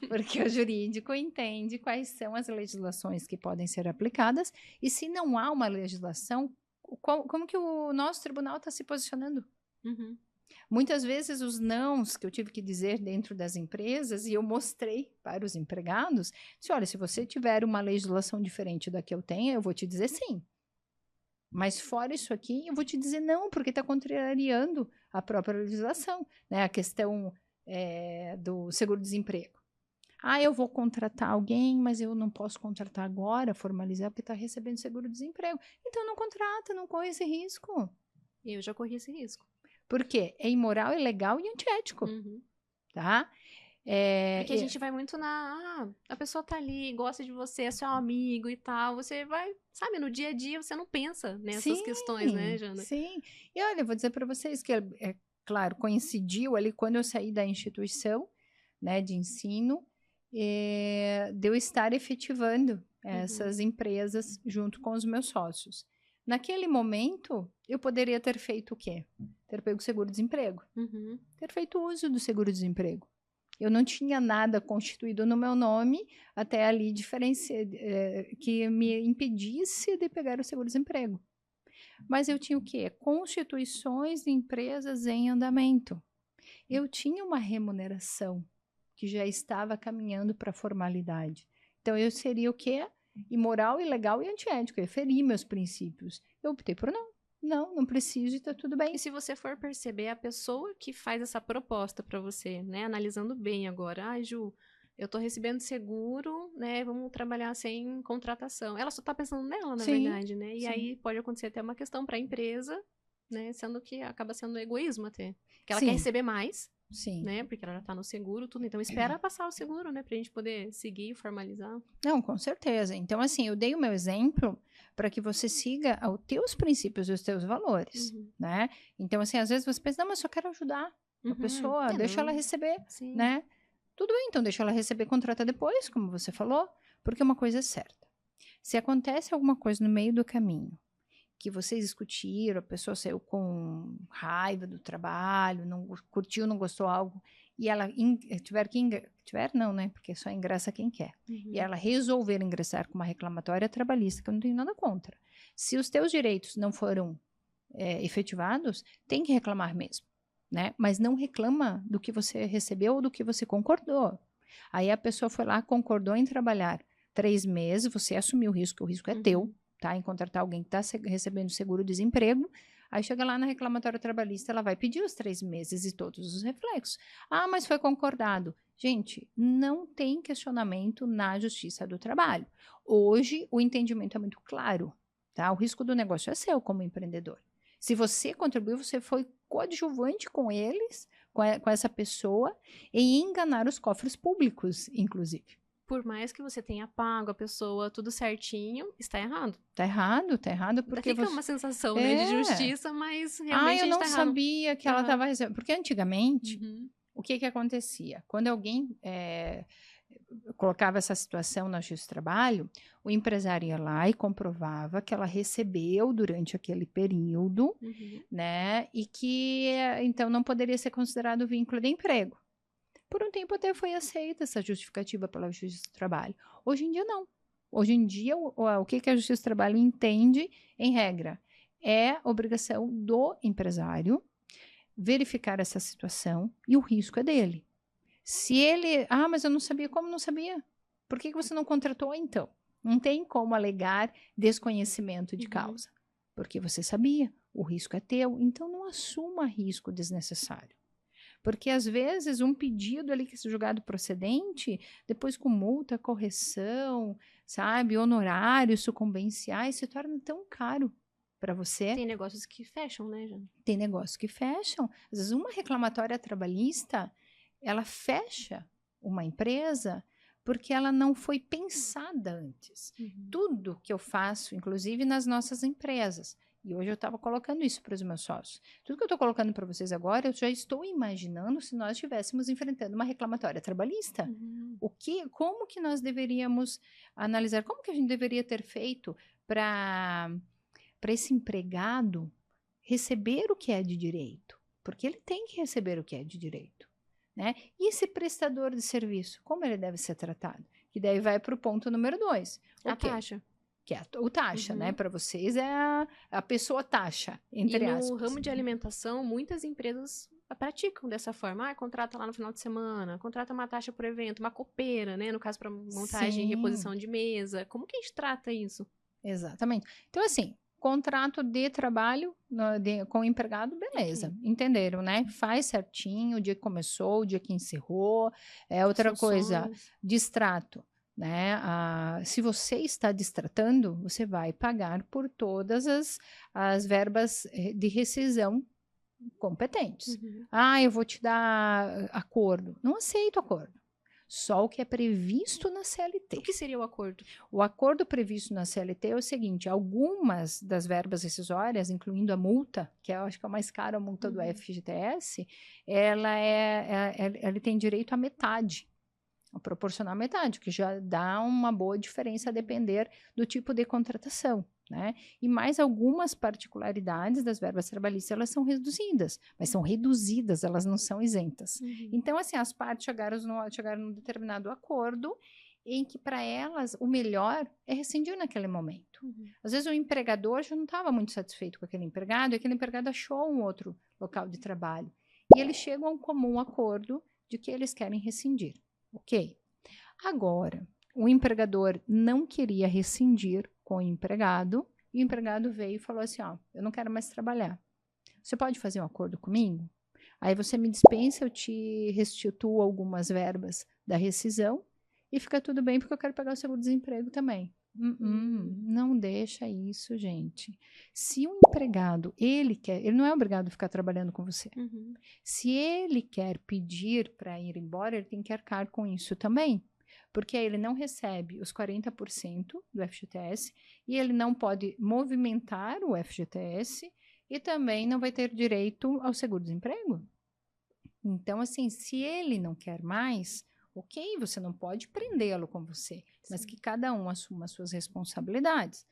Porque o jurídico entende quais são as legislações que podem ser aplicadas e se não há uma legislação, como que o nosso tribunal está se posicionando? Muitas vezes os nãos que eu tive que dizer dentro das empresas, e eu mostrei para os empregados, disse, olha, se você tiver uma legislação diferente da que eu tenho, eu vou te dizer sim. Mas fora isso aqui, eu vou te dizer não, porque está contrariando a própria legislação, né? A questão do seguro-desemprego. Eu vou contratar alguém, mas eu não posso contratar agora, formalizar, porque está recebendo seguro-desemprego. Então, não contrata, não corre esse risco. Eu já corri esse risco. Por quê? É imoral, ilegal e antiético, tá? Porque a gente vai muito a pessoa tá ali, gosta de você, é seu amigo e tal, você vai, sabe, no dia a dia você não pensa nessas questões, né, Jana? Sim, e olha, eu vou dizer para vocês que, claro, coincidiu ali quando eu saí da instituição, né, de ensino, de eu estar efetivando essas empresas junto com os meus sócios. Naquele momento, eu poderia ter feito o quê? Ter pego o seguro-desemprego. Ter feito uso do seguro-desemprego. Eu não tinha nada constituído no meu nome até ali que me impedisse de pegar o seguro-desemprego. Mas eu tinha o quê? Constituições de empresas em andamento. Eu tinha uma remuneração que já estava caminhando para a formalidade. Então, eu seria o quê? Imoral, ilegal e antiético. Eu feri meus princípios. Eu optei por não. Não preciso e tá tudo bem. E se você for perceber, a pessoa que faz essa proposta para você, né, analisando bem agora, Ju, eu tô recebendo seguro, né, vamos trabalhar sem contratação. Ela só tá pensando nela, na verdade, né? E aí pode acontecer até uma questão para a empresa, né, sendo que acaba sendo egoísmo até. Que ela quer receber mais, né, porque ela já tá no seguro, tudo. Então, espera passar o seguro, né, pra gente poder seguir e formalizar. Não, com certeza. Então, assim, eu dei o meu exemplo para que você siga os teus princípios e os teus valores, né? Então, assim, às vezes você pensa, não, mas eu só quero ajudar a pessoa, deixa ela receber, né? Tudo bem, então deixa ela receber, contrata depois, como você falou, porque uma coisa é certa. Se acontece alguma coisa no meio do caminho, que vocês discutiram, a pessoa saiu com raiva do trabalho, não curtiu, não gostou algo, e ela tiver não, né? Porque só ingressa quem quer. E ela resolver ingressar com uma reclamatória trabalhista, que eu não tenho nada contra. Se os teus direitos não foram efetivados, tem que reclamar mesmo, né? Mas não reclama do que você recebeu ou do que você concordou. Aí a pessoa foi lá, concordou em trabalhar 3 meses, você assumiu o risco é teu, tá? Em contratar alguém que está recebendo seguro-desemprego. Aí chega lá na reclamatória trabalhista, ela vai pedir os 3 meses e todos os reflexos. Mas foi concordado. Gente, não tem questionamento na Justiça do Trabalho. Hoje, o entendimento é muito claro, tá? O risco do negócio é seu como empreendedor. Se você contribuiu, você foi coadjuvante com eles, com essa pessoa, e enganar os cofres públicos, inclusive. Por mais que você tenha pago a pessoa tudo certinho, está errado. Tá errado porque fica uma sensação, né, de justiça, mas realmente eu não tá sabia que ela estava recebendo. Porque antigamente, o que acontecia? Quando alguém colocava essa situação na Justiça do Trabalho, o empresário ia lá e comprovava que ela recebeu durante aquele período, né? E que, então, não poderia ser considerado vínculo de emprego. Por um tempo até foi aceita essa justificativa pela Justiça do Trabalho. Hoje em dia, não. Hoje em dia, o que a Justiça do Trabalho entende, em regra, é obrigação do empresário verificar essa situação e o risco é dele. Se ele... mas eu não sabia. Como não sabia? Por que você não contratou, então? Não tem como alegar desconhecimento de causa. Porque você sabia. O risco é teu. Então, não assuma risco desnecessário. Porque, às vezes, um pedido ali que é julgado procedente, depois com multa, correção, sabe, honorários, sucumbenciais, se torna tão caro para você. Tem negócios que fecham, né, Jana? Tem negócios que fecham. Às vezes, uma reclamatória trabalhista, ela fecha uma empresa porque ela não foi pensada antes. Tudo que eu faço, inclusive nas nossas empresas, e hoje eu estava colocando isso para os meus sócios. Tudo que eu estou colocando para vocês agora, eu já estou imaginando se nós estivéssemos enfrentando uma reclamatória trabalhista. Como que nós deveríamos analisar, como que a gente deveria ter feito para esse empregado receber o que é de direito? Porque ele tem que receber o que é de direito. Né? E esse prestador de serviço, como ele deve ser tratado? Que daí vai para o ponto número 2. A taxa. Que é o taxa, né? Para vocês é a pessoa taxa, entre aspas. E no ramo de alimentação, muitas empresas praticam dessa forma. Contrata lá no final de semana, contrata uma taxa por evento, uma copeira, né? No caso, para montagem e reposição de mesa. Como que a gente trata isso? Exatamente. Então, assim, contrato de trabalho com o empregado, beleza. Entenderam, né? Faz certinho, o dia que começou, o dia que encerrou. Outra coisa, distrato. Né? Se você está distratando, você vai pagar por todas as verbas de rescisão competentes. Eu vou te dar acordo. Não aceito acordo. Só o que é previsto na CLT. O que seria o acordo? O acordo previsto na CLT é o seguinte: algumas das verbas rescisórias, incluindo a multa, que eu acho que é a mais cara, a multa do FGTS, ele tem direito à metade. Proporcionar a metade, que já dá uma boa diferença a depender do tipo de contratação, né? E mais algumas particularidades das verbas trabalhistas, elas são reduzidas, mas são reduzidas, elas não são isentas. Então, assim, as partes chegaram num determinado acordo em que, para elas, o melhor é rescindir naquele momento. Às vezes, o empregador já não estava muito satisfeito com aquele empregado, e aquele empregado achou um outro local de trabalho. E eles chegam a um comum acordo de que eles querem rescindir. Ok. Agora, o empregador não queria rescindir com o empregado, e o empregado veio e falou assim, eu não quero mais trabalhar. Você pode fazer um acordo comigo? Aí você me dispensa, eu te restituo algumas verbas da rescisão e fica tudo bem porque eu quero pegar o seguro-desemprego também. Não deixa isso, gente. Se o empregado, ele não é obrigado a ficar trabalhando com você. Se ele quer pedir para ir embora, ele tem que arcar com isso também. Porque aí ele não recebe os 40% do FGTS e ele não pode movimentar o FGTS e também não vai ter direito ao seguro-desemprego. Então, assim, se ele não quer mais, ok, você não pode prendê-lo com você, mas que cada um assuma as suas responsabilidades.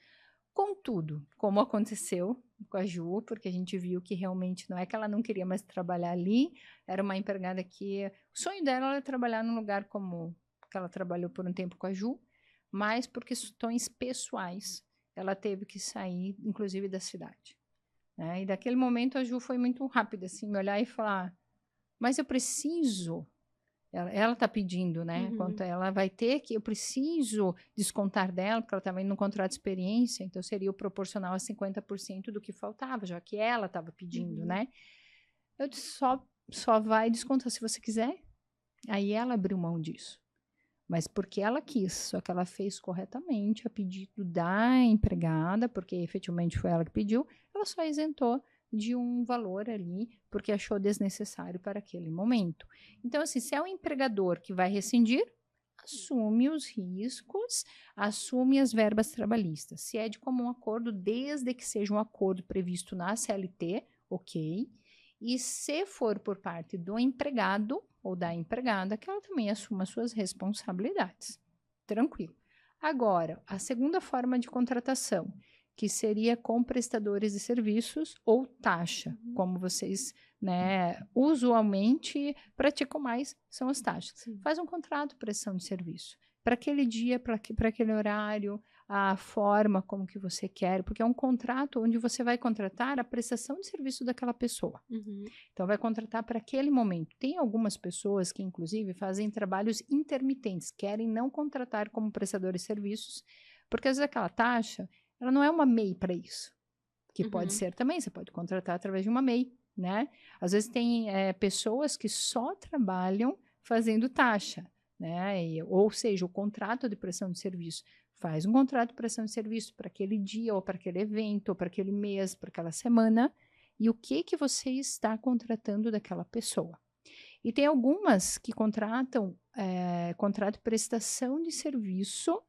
Contudo, como aconteceu com a Ju, porque a gente viu que realmente não é que ela não queria mais trabalhar ali, era uma empregada que o sonho dela era trabalhar num lugar como que ela trabalhou por um tempo com a Ju, mas por questões pessoais, ela teve que sair, inclusive, da cidade. Né? E daquele momento a Ju foi muito rápida, assim, me olhar e falar, mas eu preciso... Ela está pedindo, né? Quanto ela vai ter que, eu preciso descontar dela, porque ela também não contrato de experiência, então seria o proporcional a 50% do que faltava, já que ela estava pedindo, né? Eu disse, só vai descontar se você quiser. Aí ela abriu mão disso. Mas porque ela quis, só que ela fez corretamente a pedido da empregada, porque efetivamente foi ela que pediu, ela só isentou de um valor ali, porque achou desnecessário para aquele momento. Então, assim, se é o empregador que vai rescindir, assume os riscos, assume as verbas trabalhistas. Se é de comum acordo, desde que seja um acordo previsto na CLT, ok. E se for por parte do empregado ou da empregada, que ela também assuma suas responsabilidades. Tranquilo. Agora, a segunda forma de contratação, que seria com prestadores de serviços ou taxa, como vocês, né, usualmente praticam mais, são as taxas. Faz um contrato de prestação de serviço. Para aquele dia, para aquele horário, a forma como que você quer, porque é um contrato onde você vai contratar a prestação de serviço daquela pessoa. Então, vai contratar para aquele momento. Tem algumas pessoas que, inclusive, fazem trabalhos intermitentes, querem não contratar como prestadores de serviços, porque às vezes aquela taxa, ela não é uma MEI para isso, que pode ser também, você pode contratar através de uma MEI, né? Às vezes tem pessoas que só trabalham fazendo taxa, né? Ou seja, o contrato de prestação de serviço. Faz um contrato de prestação de serviço para aquele dia, ou para aquele evento, ou para aquele mês, para aquela semana, e o que você está contratando daquela pessoa. E tem algumas que contratam contrato de prestação de serviço,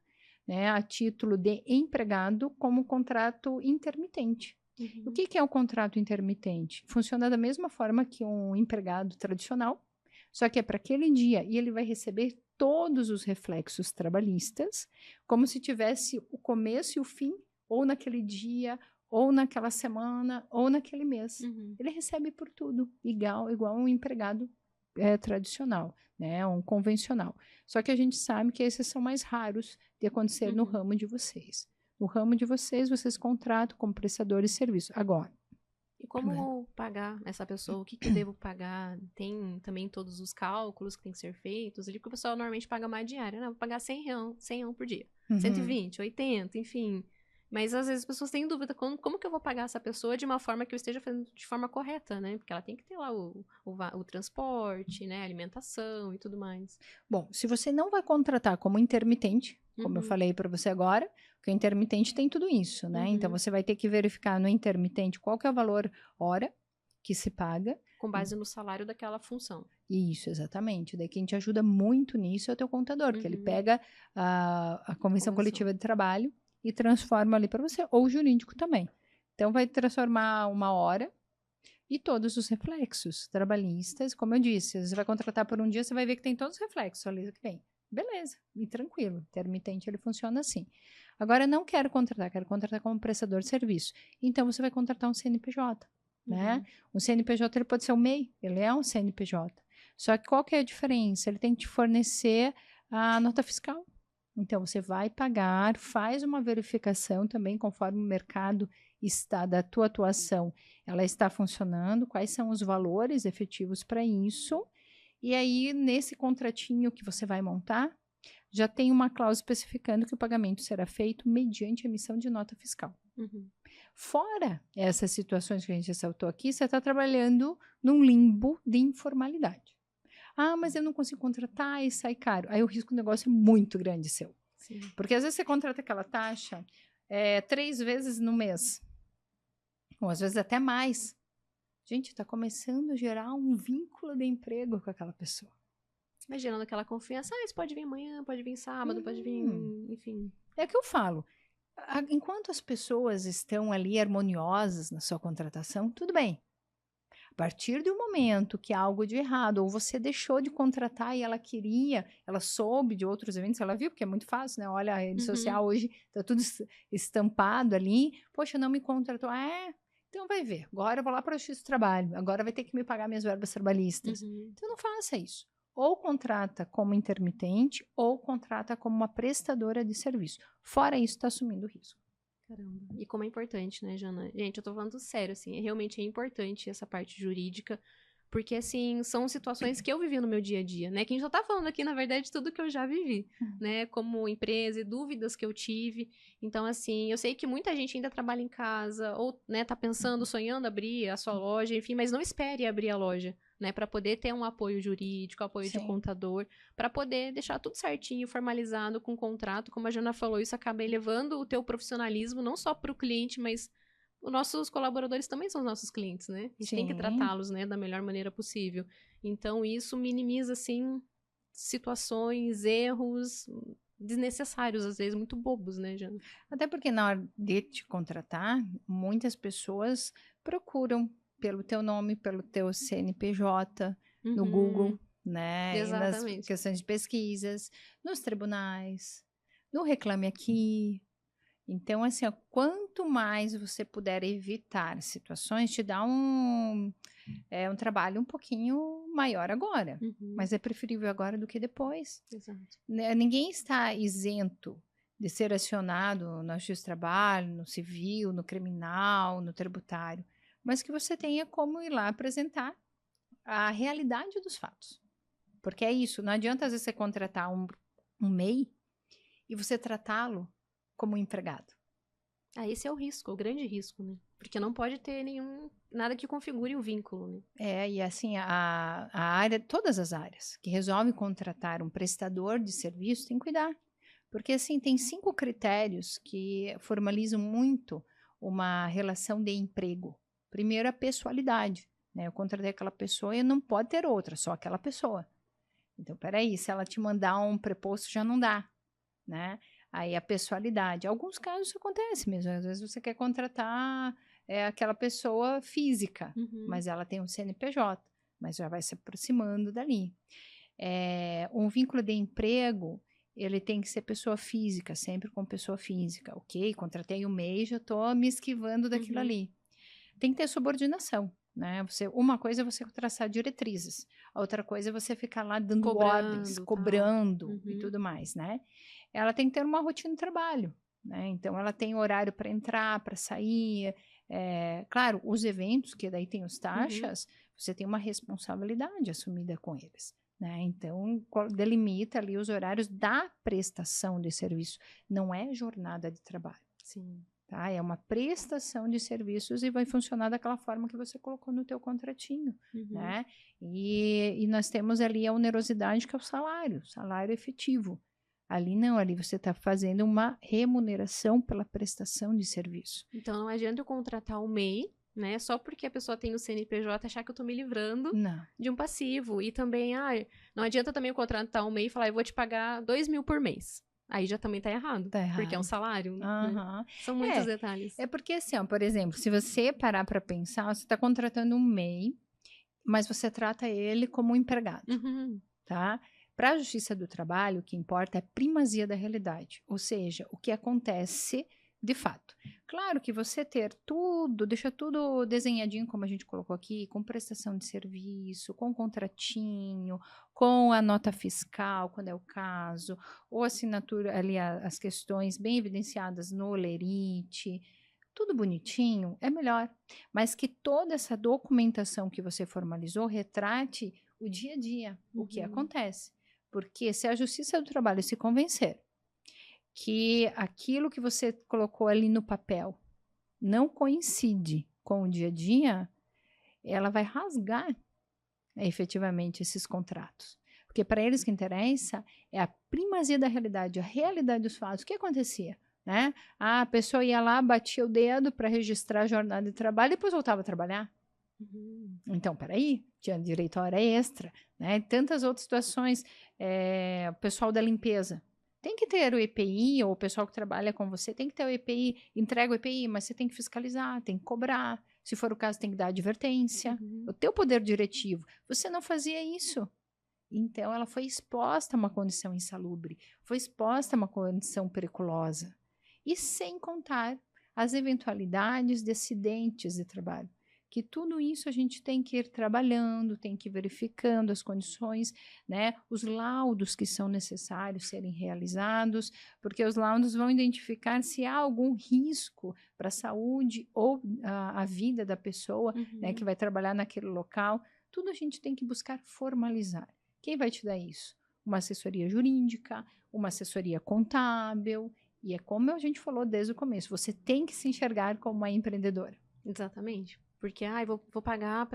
né, a título de empregado, como contrato intermitente. Uhum. O que é o contrato intermitente? Funciona da mesma forma que um empregado tradicional, só que é para aquele dia e ele vai receber todos os reflexos trabalhistas, como se tivesse o começo e o fim, ou naquele dia, ou naquela semana, ou naquele mês. Uhum. Ele recebe por tudo, igual um empregado tradicional, né, um convencional. Só que a gente sabe que esses são mais raros de acontecer no ramo de vocês. No ramo de vocês, vocês contratam como prestadores de serviço. Agora. E como pagar essa pessoa? O que eu devo pagar? Tem também todos os cálculos que tem que ser feitos? Porque o pessoal normalmente paga uma diária, né? Vou pagar R$100 por dia. 120, 80, enfim. Mas às vezes as pessoas têm dúvida como que eu vou pagar essa pessoa de uma forma que eu esteja fazendo de forma correta, né? Porque ela tem que ter lá o transporte, né? Alimentação e tudo mais. Bom, se você não vai contratar como intermitente, como eu falei para você agora, porque o intermitente tem tudo isso, né? Então você vai ter que verificar no intermitente qual que é o valor hora que se paga. Com base no salário daquela função. Isso, exatamente. Daí quem te ajuda muito nisso é o teu contador, que ele pega a convenção coletiva de trabalho e transforma ali para você, ou o jurídico também. Então, vai transformar uma hora e todos os reflexos trabalhistas, como eu disse, você vai contratar por um dia, você vai ver que tem todos os reflexos ali que tem. Beleza, e tranquilo. Intermitente, ele funciona assim. Agora, não quero contratar como prestador de serviço. Então, você vai contratar um CNPJ, né? Um CNPJ, ele pode ser o MEI, ele é um CNPJ. Só que qual que é a diferença? Ele tem que te fornecer a nota fiscal. Então, você vai pagar, faz uma verificação também, conforme o mercado está da tua atuação, ela está funcionando, quais são os valores efetivos para isso. E aí, nesse contratinho que você vai montar, já tem uma cláusula especificando que o pagamento será feito mediante emissão de nota fiscal. Fora essas situações que a gente ressaltou aqui, você está trabalhando num limbo de informalidade. Ah, mas eu não consigo contratar e sai caro. Aí o risco do negócio é muito grande seu. Sim. Porque às vezes você contrata aquela taxa 3 vezes no mês. Ou às vezes até mais. Gente, está começando a gerar um vínculo de emprego com aquela pessoa. Imaginando aquela confiança. Ah, isso pode vir amanhã, pode vir sábado, pode vir, enfim. É o que eu falo. Enquanto as pessoas estão ali harmoniosas na sua contratação, tudo bem. A partir do momento que há algo de errado, ou você deixou de contratar e ela queria, ela soube de outros eventos, ela viu, porque é muito fácil, né? Olha, a rede social hoje está tudo estampado ali. Poxa, não me contratou. Então vai ver. Agora eu vou lá para o Justiça do Trabalho. Agora vai ter que me pagar minhas verbas trabalhistas. Então não faça isso. Ou contrata como intermitente, ou contrata como uma prestadora de serviço. Fora isso, está assumindo o risco. Caramba. E como é importante, né, Jana? Gente, eu tô falando sério, assim, realmente é importante essa parte jurídica, porque, assim, são situações que eu vivi no meu dia a dia, né? Que a gente só tá falando aqui, na verdade, tudo que eu já vivi, né? Como empresa e dúvidas que eu tive. Então, assim, eu sei que muita gente ainda trabalha em casa, ou, né, tá pensando, sonhando abrir a sua loja, enfim, mas não espere abrir a loja, né? Para poder ter um apoio jurídico, apoio de contador, para poder deixar tudo certinho, formalizado com o contrato. Como a Jana falou, isso acaba elevando o teu profissionalismo, não só para o cliente, mas os nossos colaboradores também são os nossos clientes, né? A gente tem que tratá-los, né, da melhor maneira possível. Então, isso minimiza, assim, situações, erros desnecessários, às vezes, muito bobos, né, Jana? Até porque na hora de te contratar, muitas pessoas procuram pelo teu nome, pelo teu CNPJ, no Google, né? Exatamente. E nas questões de pesquisas, nos tribunais, no Reclame Aqui. Então, assim, quanto mais você puder evitar situações, te dá um trabalho um pouquinho maior agora. Mas é preferível agora do que depois. Exato. Ninguém está isento de ser acionado na Justiça do Trabalho, no civil, no criminal, no tributário, mas que você tenha como ir lá apresentar a realidade dos fatos. Porque é isso, não adianta às vezes você contratar um MEI e você tratá-lo como empregado. Esse é o risco, o grande risco, né? Porque não pode ter nada que configure o vínculo, né? E assim, a área, todas as áreas que resolvem contratar um prestador de serviço, tem que cuidar. Porque, assim, tem 5 critérios que formalizam muito uma relação de emprego. Primeiro, a pessoalidade, né? Eu contratei aquela pessoa e não pode ter outra, só aquela pessoa. Então, peraí, se ela te mandar um preposto, já não dá, né? Aí a pessoalidade. Em alguns casos isso acontece mesmo. Às vezes você quer contratar aquela pessoa física, mas ela tem um CNPJ, mas já vai se aproximando dali. Um vínculo de emprego, ele tem que ser pessoa física, sempre com pessoa física. Ok, contratei um MEI, já estou me esquivando daquilo ali. Tem que ter subordinação, né? Uma coisa é você traçar diretrizes, a outra coisa é você ficar lá dando ordens, cobrando e tudo mais, né? Ela tem que ter uma rotina de trabalho, né? Então, ela tem horário para entrar, para sair. Claro, os eventos, que daí tem os taxas, você tem uma responsabilidade assumida com eles. Né? Então, delimita ali os horários da prestação de serviço. Não é jornada de trabalho. Sim. Tá? É uma prestação de serviços e vai funcionar daquela forma que você colocou no teu contratinho. Né? E nós temos ali a onerosidade, que é o salário efetivo. Ali não, ali você está fazendo uma remuneração pela prestação de serviço. Então, não adianta eu contratar o MEI, né? Só porque a pessoa tem o CNPJ, achar que eu tô me livrando de um passivo. E também, não adianta também eu contratar um MEI e falar, eu vou te pagar 2.000 por mês. Aí já também tá errado. Porque é um salário, né? São muitos detalhes. É porque assim, ó, por exemplo, se você parar para pensar, você está contratando um MEI, mas você trata ele como um empregado, tá? Para a Justiça do Trabalho, o que importa é a primazia da realidade, ou seja, o que acontece de fato. Claro que você ter tudo, deixa tudo desenhadinho, como a gente colocou aqui, com prestação de serviço, com contratinho, com a nota fiscal, quando é o caso, ou assinatura, ali as questões bem evidenciadas no Lerite, tudo bonitinho, é melhor. Mas que toda essa documentação que você formalizou retrate o dia a dia, o que acontece. Porque se a Justiça do Trabalho se convencer que aquilo que você colocou ali no papel não coincide com o dia a dia, ela vai rasgar efetivamente esses contratos. Porque para eles o que interessa é a primazia da realidade, a realidade dos fatos. O que acontecia? Né? A pessoa ia lá, batia o dedo para registrar a jornada de trabalho e depois voltava a trabalhar. Então, peraí, tinha direito a hora extra, né? Tantas outras situações. O pessoal da limpeza tem que ter o EPI, ou o pessoal que trabalha com você tem que ter o EPI, entrega o EPI, mas você tem que fiscalizar, tem que cobrar. Se for o caso, tem que dar advertência. O teu poder diretivo. Você não fazia isso. Então, ela foi exposta a uma condição insalubre, foi exposta a uma condição periculosa. E sem contar as eventualidades de acidentes de trabalho. Que tudo isso a gente tem que ir trabalhando, tem que ir verificando as condições, né? Os laudos que são necessários serem realizados, porque os laudos vão identificar se há algum risco para a saúde ou a vida da pessoa, né, que vai trabalhar naquele local. Tudo a gente tem que buscar formalizar. Quem vai te dar isso? Uma assessoria jurídica, uma assessoria contábil, e é como a gente falou desde o começo, você tem que se enxergar como uma empreendedora. Exatamente. Porque, vou pagar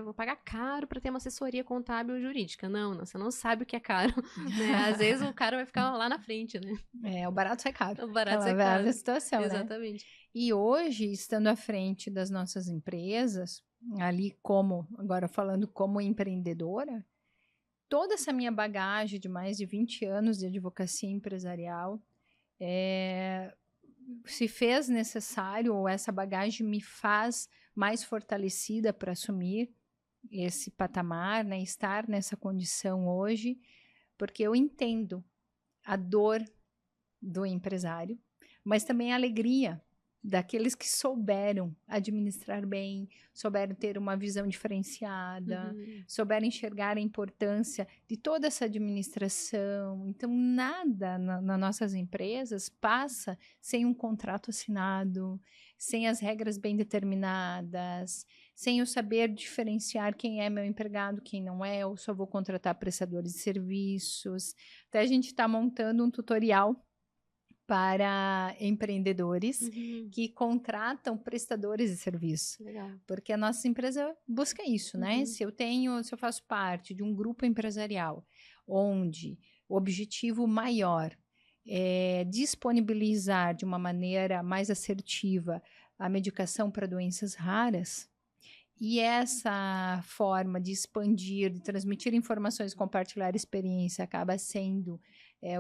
vou pagar caro para ter uma assessoria contábil ou jurídica. Não, você não sabe o que é caro, né? Às vezes o cara vai ficar lá na frente, né? O barato sai caro. O barato sai caro. É a situação, exatamente. Né? E hoje, estando à frente das nossas empresas, ali agora falando como empreendedora, toda essa minha bagagem de mais de 20 anos de advocacia empresarial se fez necessário, ou essa bagagem me faz mais fortalecida para assumir esse patamar, né, estar nessa condição hoje, porque eu entendo a dor do empresário, mas também a alegria daqueles que souberam administrar bem, souberam ter uma visão diferenciada, souberam enxergar a importância de toda essa administração. Então, nada nas nossas empresas passa sem um contrato assinado, sem as regras bem determinadas, sem eu saber diferenciar quem é meu empregado, quem não é, eu só vou contratar prestadores de serviços. Até a gente está montando um tutorial para empreendedores Uhum. que contratam prestadores de serviço. Legal. Porque a nossa empresa busca isso, né? Uhum. Se eu faço parte de um grupo empresarial onde o objetivo maior é disponibilizar de uma maneira mais assertiva a medicação para doenças raras, e essa forma de expandir, de transmitir informações, compartilhar experiência acaba sendo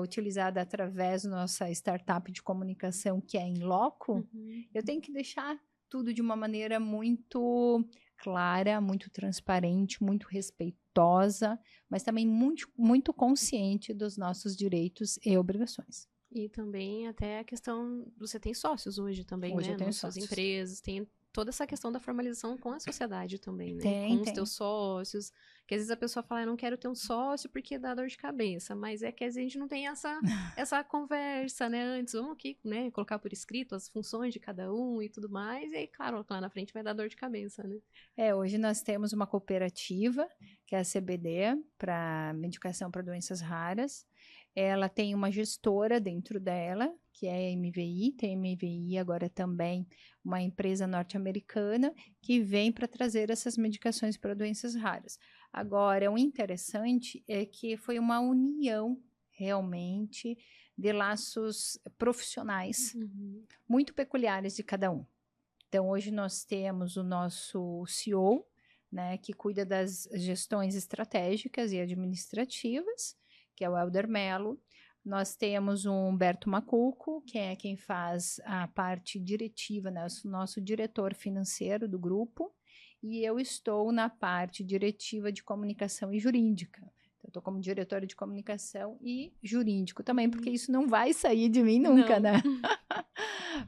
utilizada através da nossa startup de comunicação, que é em loco, eu tenho que deixar tudo de uma maneira muito clara, muito transparente, muito respeitosa, mas também muito, muito consciente dos nossos direitos e obrigações. E também até a questão, você tem sócios hoje também, Hoje né? eu tenho Nas suas sócios. empresas, tem toda essa questão da formalização com a sociedade também, né? Tem, Com os tem. teus sócios, que às vezes a pessoa fala, eu não quero ter um sócio porque dá dor de cabeça, mas é que às vezes a gente não tem essa conversa, né? Antes, vamos aqui, né? Colocar por escrito as funções de cada um e tudo mais, e aí, claro, lá na frente vai dar dor de cabeça, né? Hoje nós temos uma cooperativa, que é a CBD, para medicação para doenças raras. Ela tem uma gestora dentro dela, que é a MVI. Tem a MVI agora também, uma empresa norte-americana, que vem para trazer essas medicações para doenças raras. Agora, o interessante é que foi uma união, realmente, de laços profissionais muito peculiares de cada um. Então, hoje nós temos o nosso CEO, né, que cuida das gestões estratégicas e administrativas, que é o Helder Melo. Nós temos o Humberto Macuco, que é quem faz a parte diretiva, né, o nosso diretor financeiro do grupo, e eu estou na parte diretiva de comunicação e jurídica. Então, eu estou como diretora de comunicação e jurídico também, porque isso não vai sair de mim nunca, Não. né?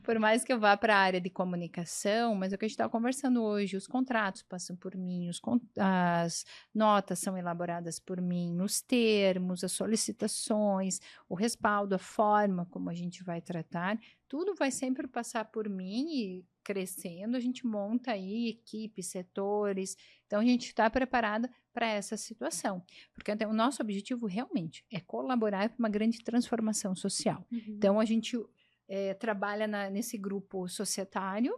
Por mais que eu vá para a área de comunicação, mas é o que a gente estava conversando hoje, os contratos passam por mim, as notas são elaboradas por mim, os termos, as solicitações, o respaldo, a forma como a gente vai tratar, tudo vai sempre passar por mim e crescendo, a gente monta aí equipes, setores, então a gente está preparada para essa situação, porque o nosso objetivo realmente é colaborar para uma grande transformação social. Então a gente trabalha nesse grupo societário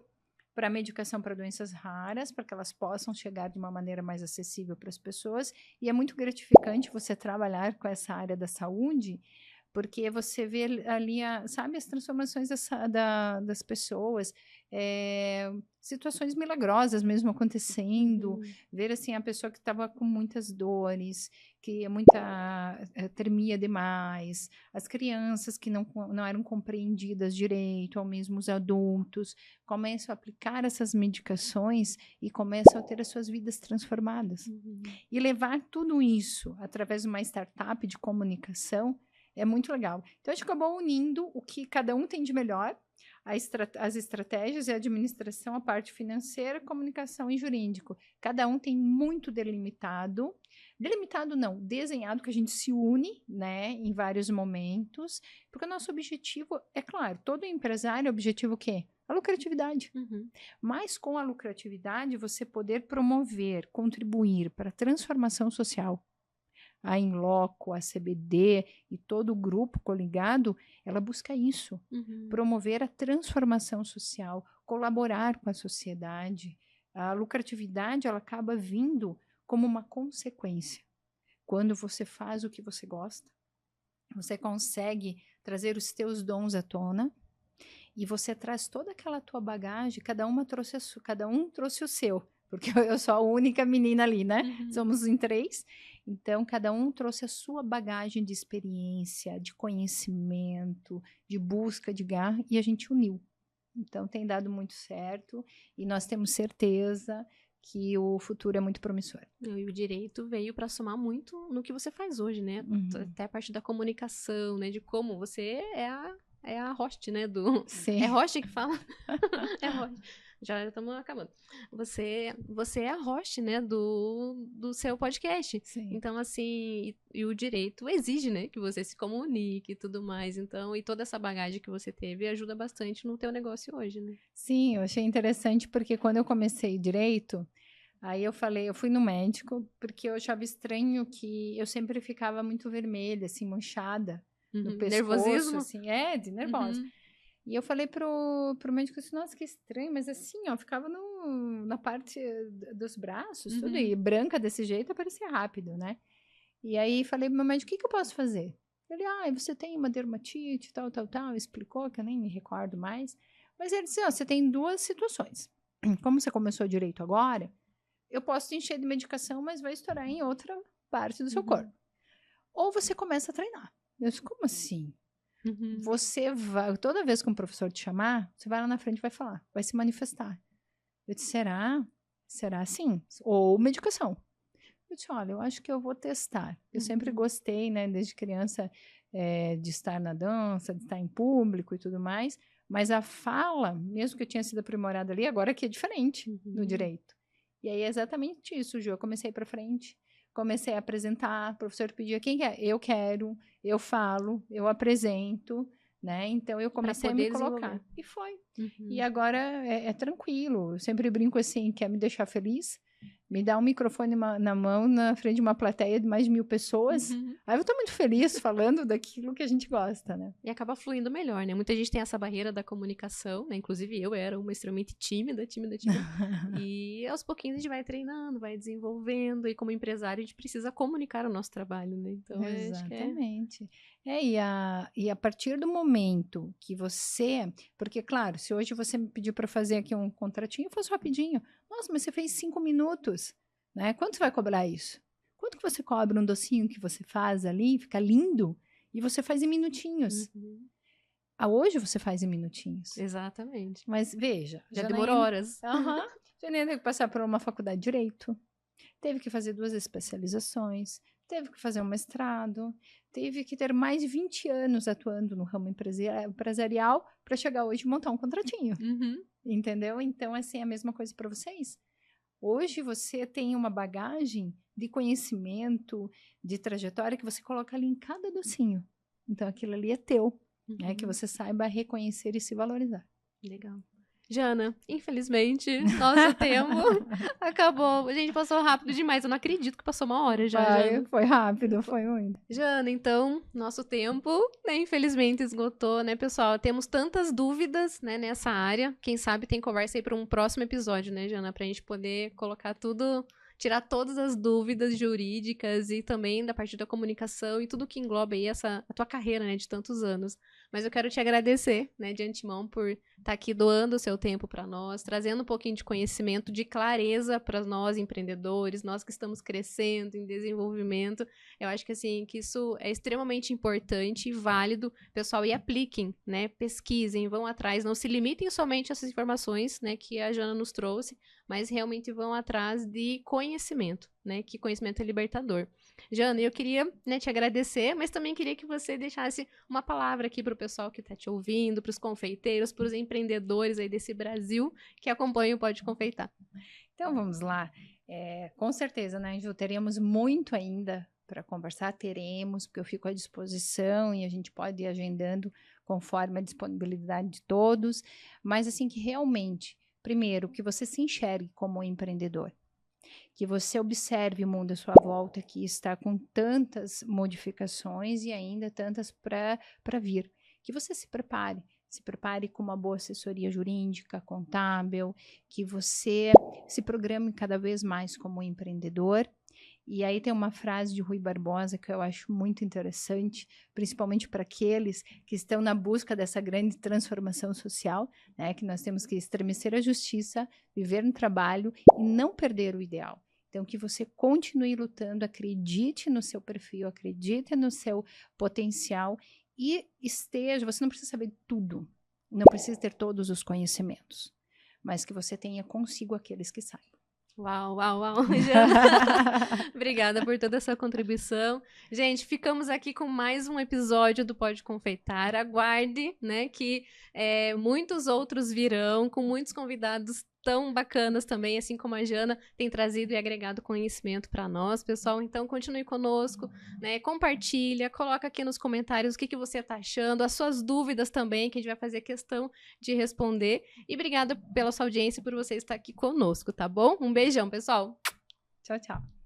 para medicação para doenças raras, para que elas possam chegar de uma maneira mais acessível para as pessoas. E é muito gratificante você trabalhar com essa área da saúde, porque você vê ali, sabe, as transformações das pessoas, situações milagrosas mesmo acontecendo, ver assim a pessoa que estava com muitas dores, que tremia demais, as crianças que não eram compreendidas direito, ou mesmo os adultos, começam a aplicar essas medicações e começam a ter as suas vidas transformadas. E levar tudo isso através de uma startup de comunicação é muito legal. Então, a gente acabou unindo o que cada um tem de melhor, as estratégias e a administração, a parte financeira, comunicação e jurídico. Cada um tem muito desenhado não, desenhado, que a gente se une, né, em vários momentos, porque o nosso objetivo, é claro, todo empresário, objetivo o quê? A lucratividade. Mas com a lucratividade, você poder promover, contribuir para a transformação social. A Inloco, a CBD e todo o grupo coligado, ela busca isso, promover a transformação social, colaborar com a sociedade. A lucratividade, ela acaba vindo como uma consequência. Quando você faz o que você gosta, você consegue trazer os teus dons à tona e você traz toda aquela tua bagagem, cada um trouxe o seu, porque eu sou a única menina ali, né? Somos em 3. Então, cada um trouxe a sua bagagem de experiência, de conhecimento, de busca de garra, e a gente uniu. Então, tem dado muito certo, e nós temos certeza que o futuro é muito promissor. E o direito veio para somar muito no que você faz hoje, né? Até a parte da comunicação, né? De como você é a host, né? Sim. É host que fala? É host. Já estamos acabando. Você é a host, né, do seu podcast. Sim. Então, assim, e o direito exige, né, que você se comunique e tudo mais. Então, e toda essa bagagem que você teve ajuda bastante no teu negócio hoje, né? Sim, eu achei interessante porque quando eu comecei direito, aí eu fui no médico, porque eu achava estranho que eu sempre ficava muito vermelha, assim, manchada, no pescoço, Nervosismo? assim, de nervosa. E eu falei pro médico assim, nossa, que estranho, mas assim, ó, ficava na parte dos braços, tudo, e branca desse jeito, aparecia rápido, né? E aí falei pro meu médico, o que eu posso fazer? Ele, você tem uma dermatite, tal, explicou, que eu nem me recordo mais. Mas ele disse, você tem 2 situações. Como você começou direito agora, eu posso te encher de medicação, mas vai estourar em outra parte do seu corpo. Ou você começa a treinar. Eu disse, como assim? Você vai, toda vez que um professor te chamar, você vai lá na frente e vai falar, vai se manifestar. Eu disse, será? Será sim? Ou medicação. Eu disse, olha, eu acho que eu vou testar. Eu sempre gostei, né, desde criança, de estar na dança, de estar em público e tudo mais, mas a fala, mesmo que eu tinha sido aprimorada ali, agora que é diferente no direito. E aí é exatamente isso, Ju. Eu comecei para frente, comecei a apresentar, o professor pedia, quem quer? Eu quero, eu falo, eu apresento, né? Então eu comecei a me colocar. E foi. E agora é tranquilo. Eu sempre brinco assim, quer me deixar feliz? Me dá um microfone na mão, na frente de uma plateia de mais de 1000 pessoas. Aí eu tô muito feliz falando daquilo que a gente gosta, né? E acaba fluindo melhor, né? Muita gente tem essa barreira da comunicação, né? Inclusive eu era uma extremamente tímida. E aos pouquinhos a gente vai treinando, vai desenvolvendo. E como empresário a gente precisa comunicar o nosso trabalho, né? Então, exatamente. E a partir do momento que você... Porque, claro, se hoje você me pediu para fazer aqui um contratinho, eu faço rapidinho. Nossa, mas você fez 5 minutos, né? Quanto você vai cobrar isso? Quanto que você cobra um docinho que você faz ali, fica lindo, e você faz em minutinhos? Hoje você faz em minutinhos. Exatamente. Mas veja... Já demorou horas. Janine teve que passar por uma faculdade de Direito, teve que fazer 2 especializações, teve que fazer um mestrado, teve que ter mais de 20 anos atuando no ramo empresarial para chegar hoje e montar um contratinho. Entendeu? Então, assim, é a mesma coisa para vocês. Hoje você tem uma bagagem de conhecimento, de trajetória que você coloca ali em cada docinho. Então, aquilo ali é teu, né? Que você saiba reconhecer e se valorizar. Legal. Jana, infelizmente, nosso tempo acabou. A gente passou rápido demais. Eu não acredito que passou 1 hora já, Jana. Foi rápido, foi muito. Jana, então, nosso tempo, né, infelizmente esgotou, né, pessoal? Temos tantas dúvidas, né, nessa área. Quem sabe tem conversa aí para um próximo episódio, né, Jana? Pra gente poder colocar tudo, tirar todas as dúvidas jurídicas e também da parte da comunicação e tudo que engloba aí a tua carreira, né, de tantos anos. Mas eu quero te agradecer, né, de antemão por estar aqui doando o seu tempo para nós, trazendo um pouquinho de conhecimento, de clareza para nós empreendedores, nós que estamos crescendo em desenvolvimento. Eu acho que assim, que isso é extremamente importante e válido, pessoal, e apliquem, né, pesquisem, vão atrás, não se limitem somente a essas informações, né, que a Jana nos trouxe, mas realmente vão atrás de conhecimento, né, que conhecimento é libertador. Jana, eu queria, né, te agradecer, mas também queria que você deixasse uma palavra aqui para o pessoal que está te ouvindo, para os confeiteiros, para os empreendedores aí desse Brasil que acompanham o Pode Confeitar. Então, vamos lá. Com certeza, né, Ju, teríamos muito ainda para conversar, teremos, porque eu fico à disposição e a gente pode ir agendando conforme a disponibilidade de todos, mas assim que realmente, primeiro, que você se enxergue como empreendedor, que você observe o mundo à sua volta, que está com tantas modificações e ainda tantas para vir. Que você se prepare com uma boa assessoria jurídica, contábil, que você se programe cada vez mais como empreendedor. E aí tem uma frase de Rui Barbosa que eu acho muito interessante, principalmente para aqueles que estão na busca dessa grande transformação social, né, que nós temos que estremecer a justiça, viver no trabalho e não perder o ideal. Então, que você continue lutando, acredite no seu perfil, acredite no seu potencial e você não precisa saber tudo, não precisa ter todos os conhecimentos, mas que você tenha consigo aqueles que saibam. Uau, Jana. Obrigada por toda essa contribuição. Gente, ficamos aqui com mais um episódio do Pode Confeitar. Aguarde, né, que muitos outros virão, com muitos convidados tão bacanas também, assim como a Jana tem trazido e agregado conhecimento para nós, pessoal. Então, continue conosco, né? Compartilha, coloca aqui nos comentários o que você está achando, as suas dúvidas também, que a gente vai fazer questão de responder. E obrigada pela sua audiência e por você estar aqui conosco, tá bom? Um beijão, pessoal. Tchau, tchau.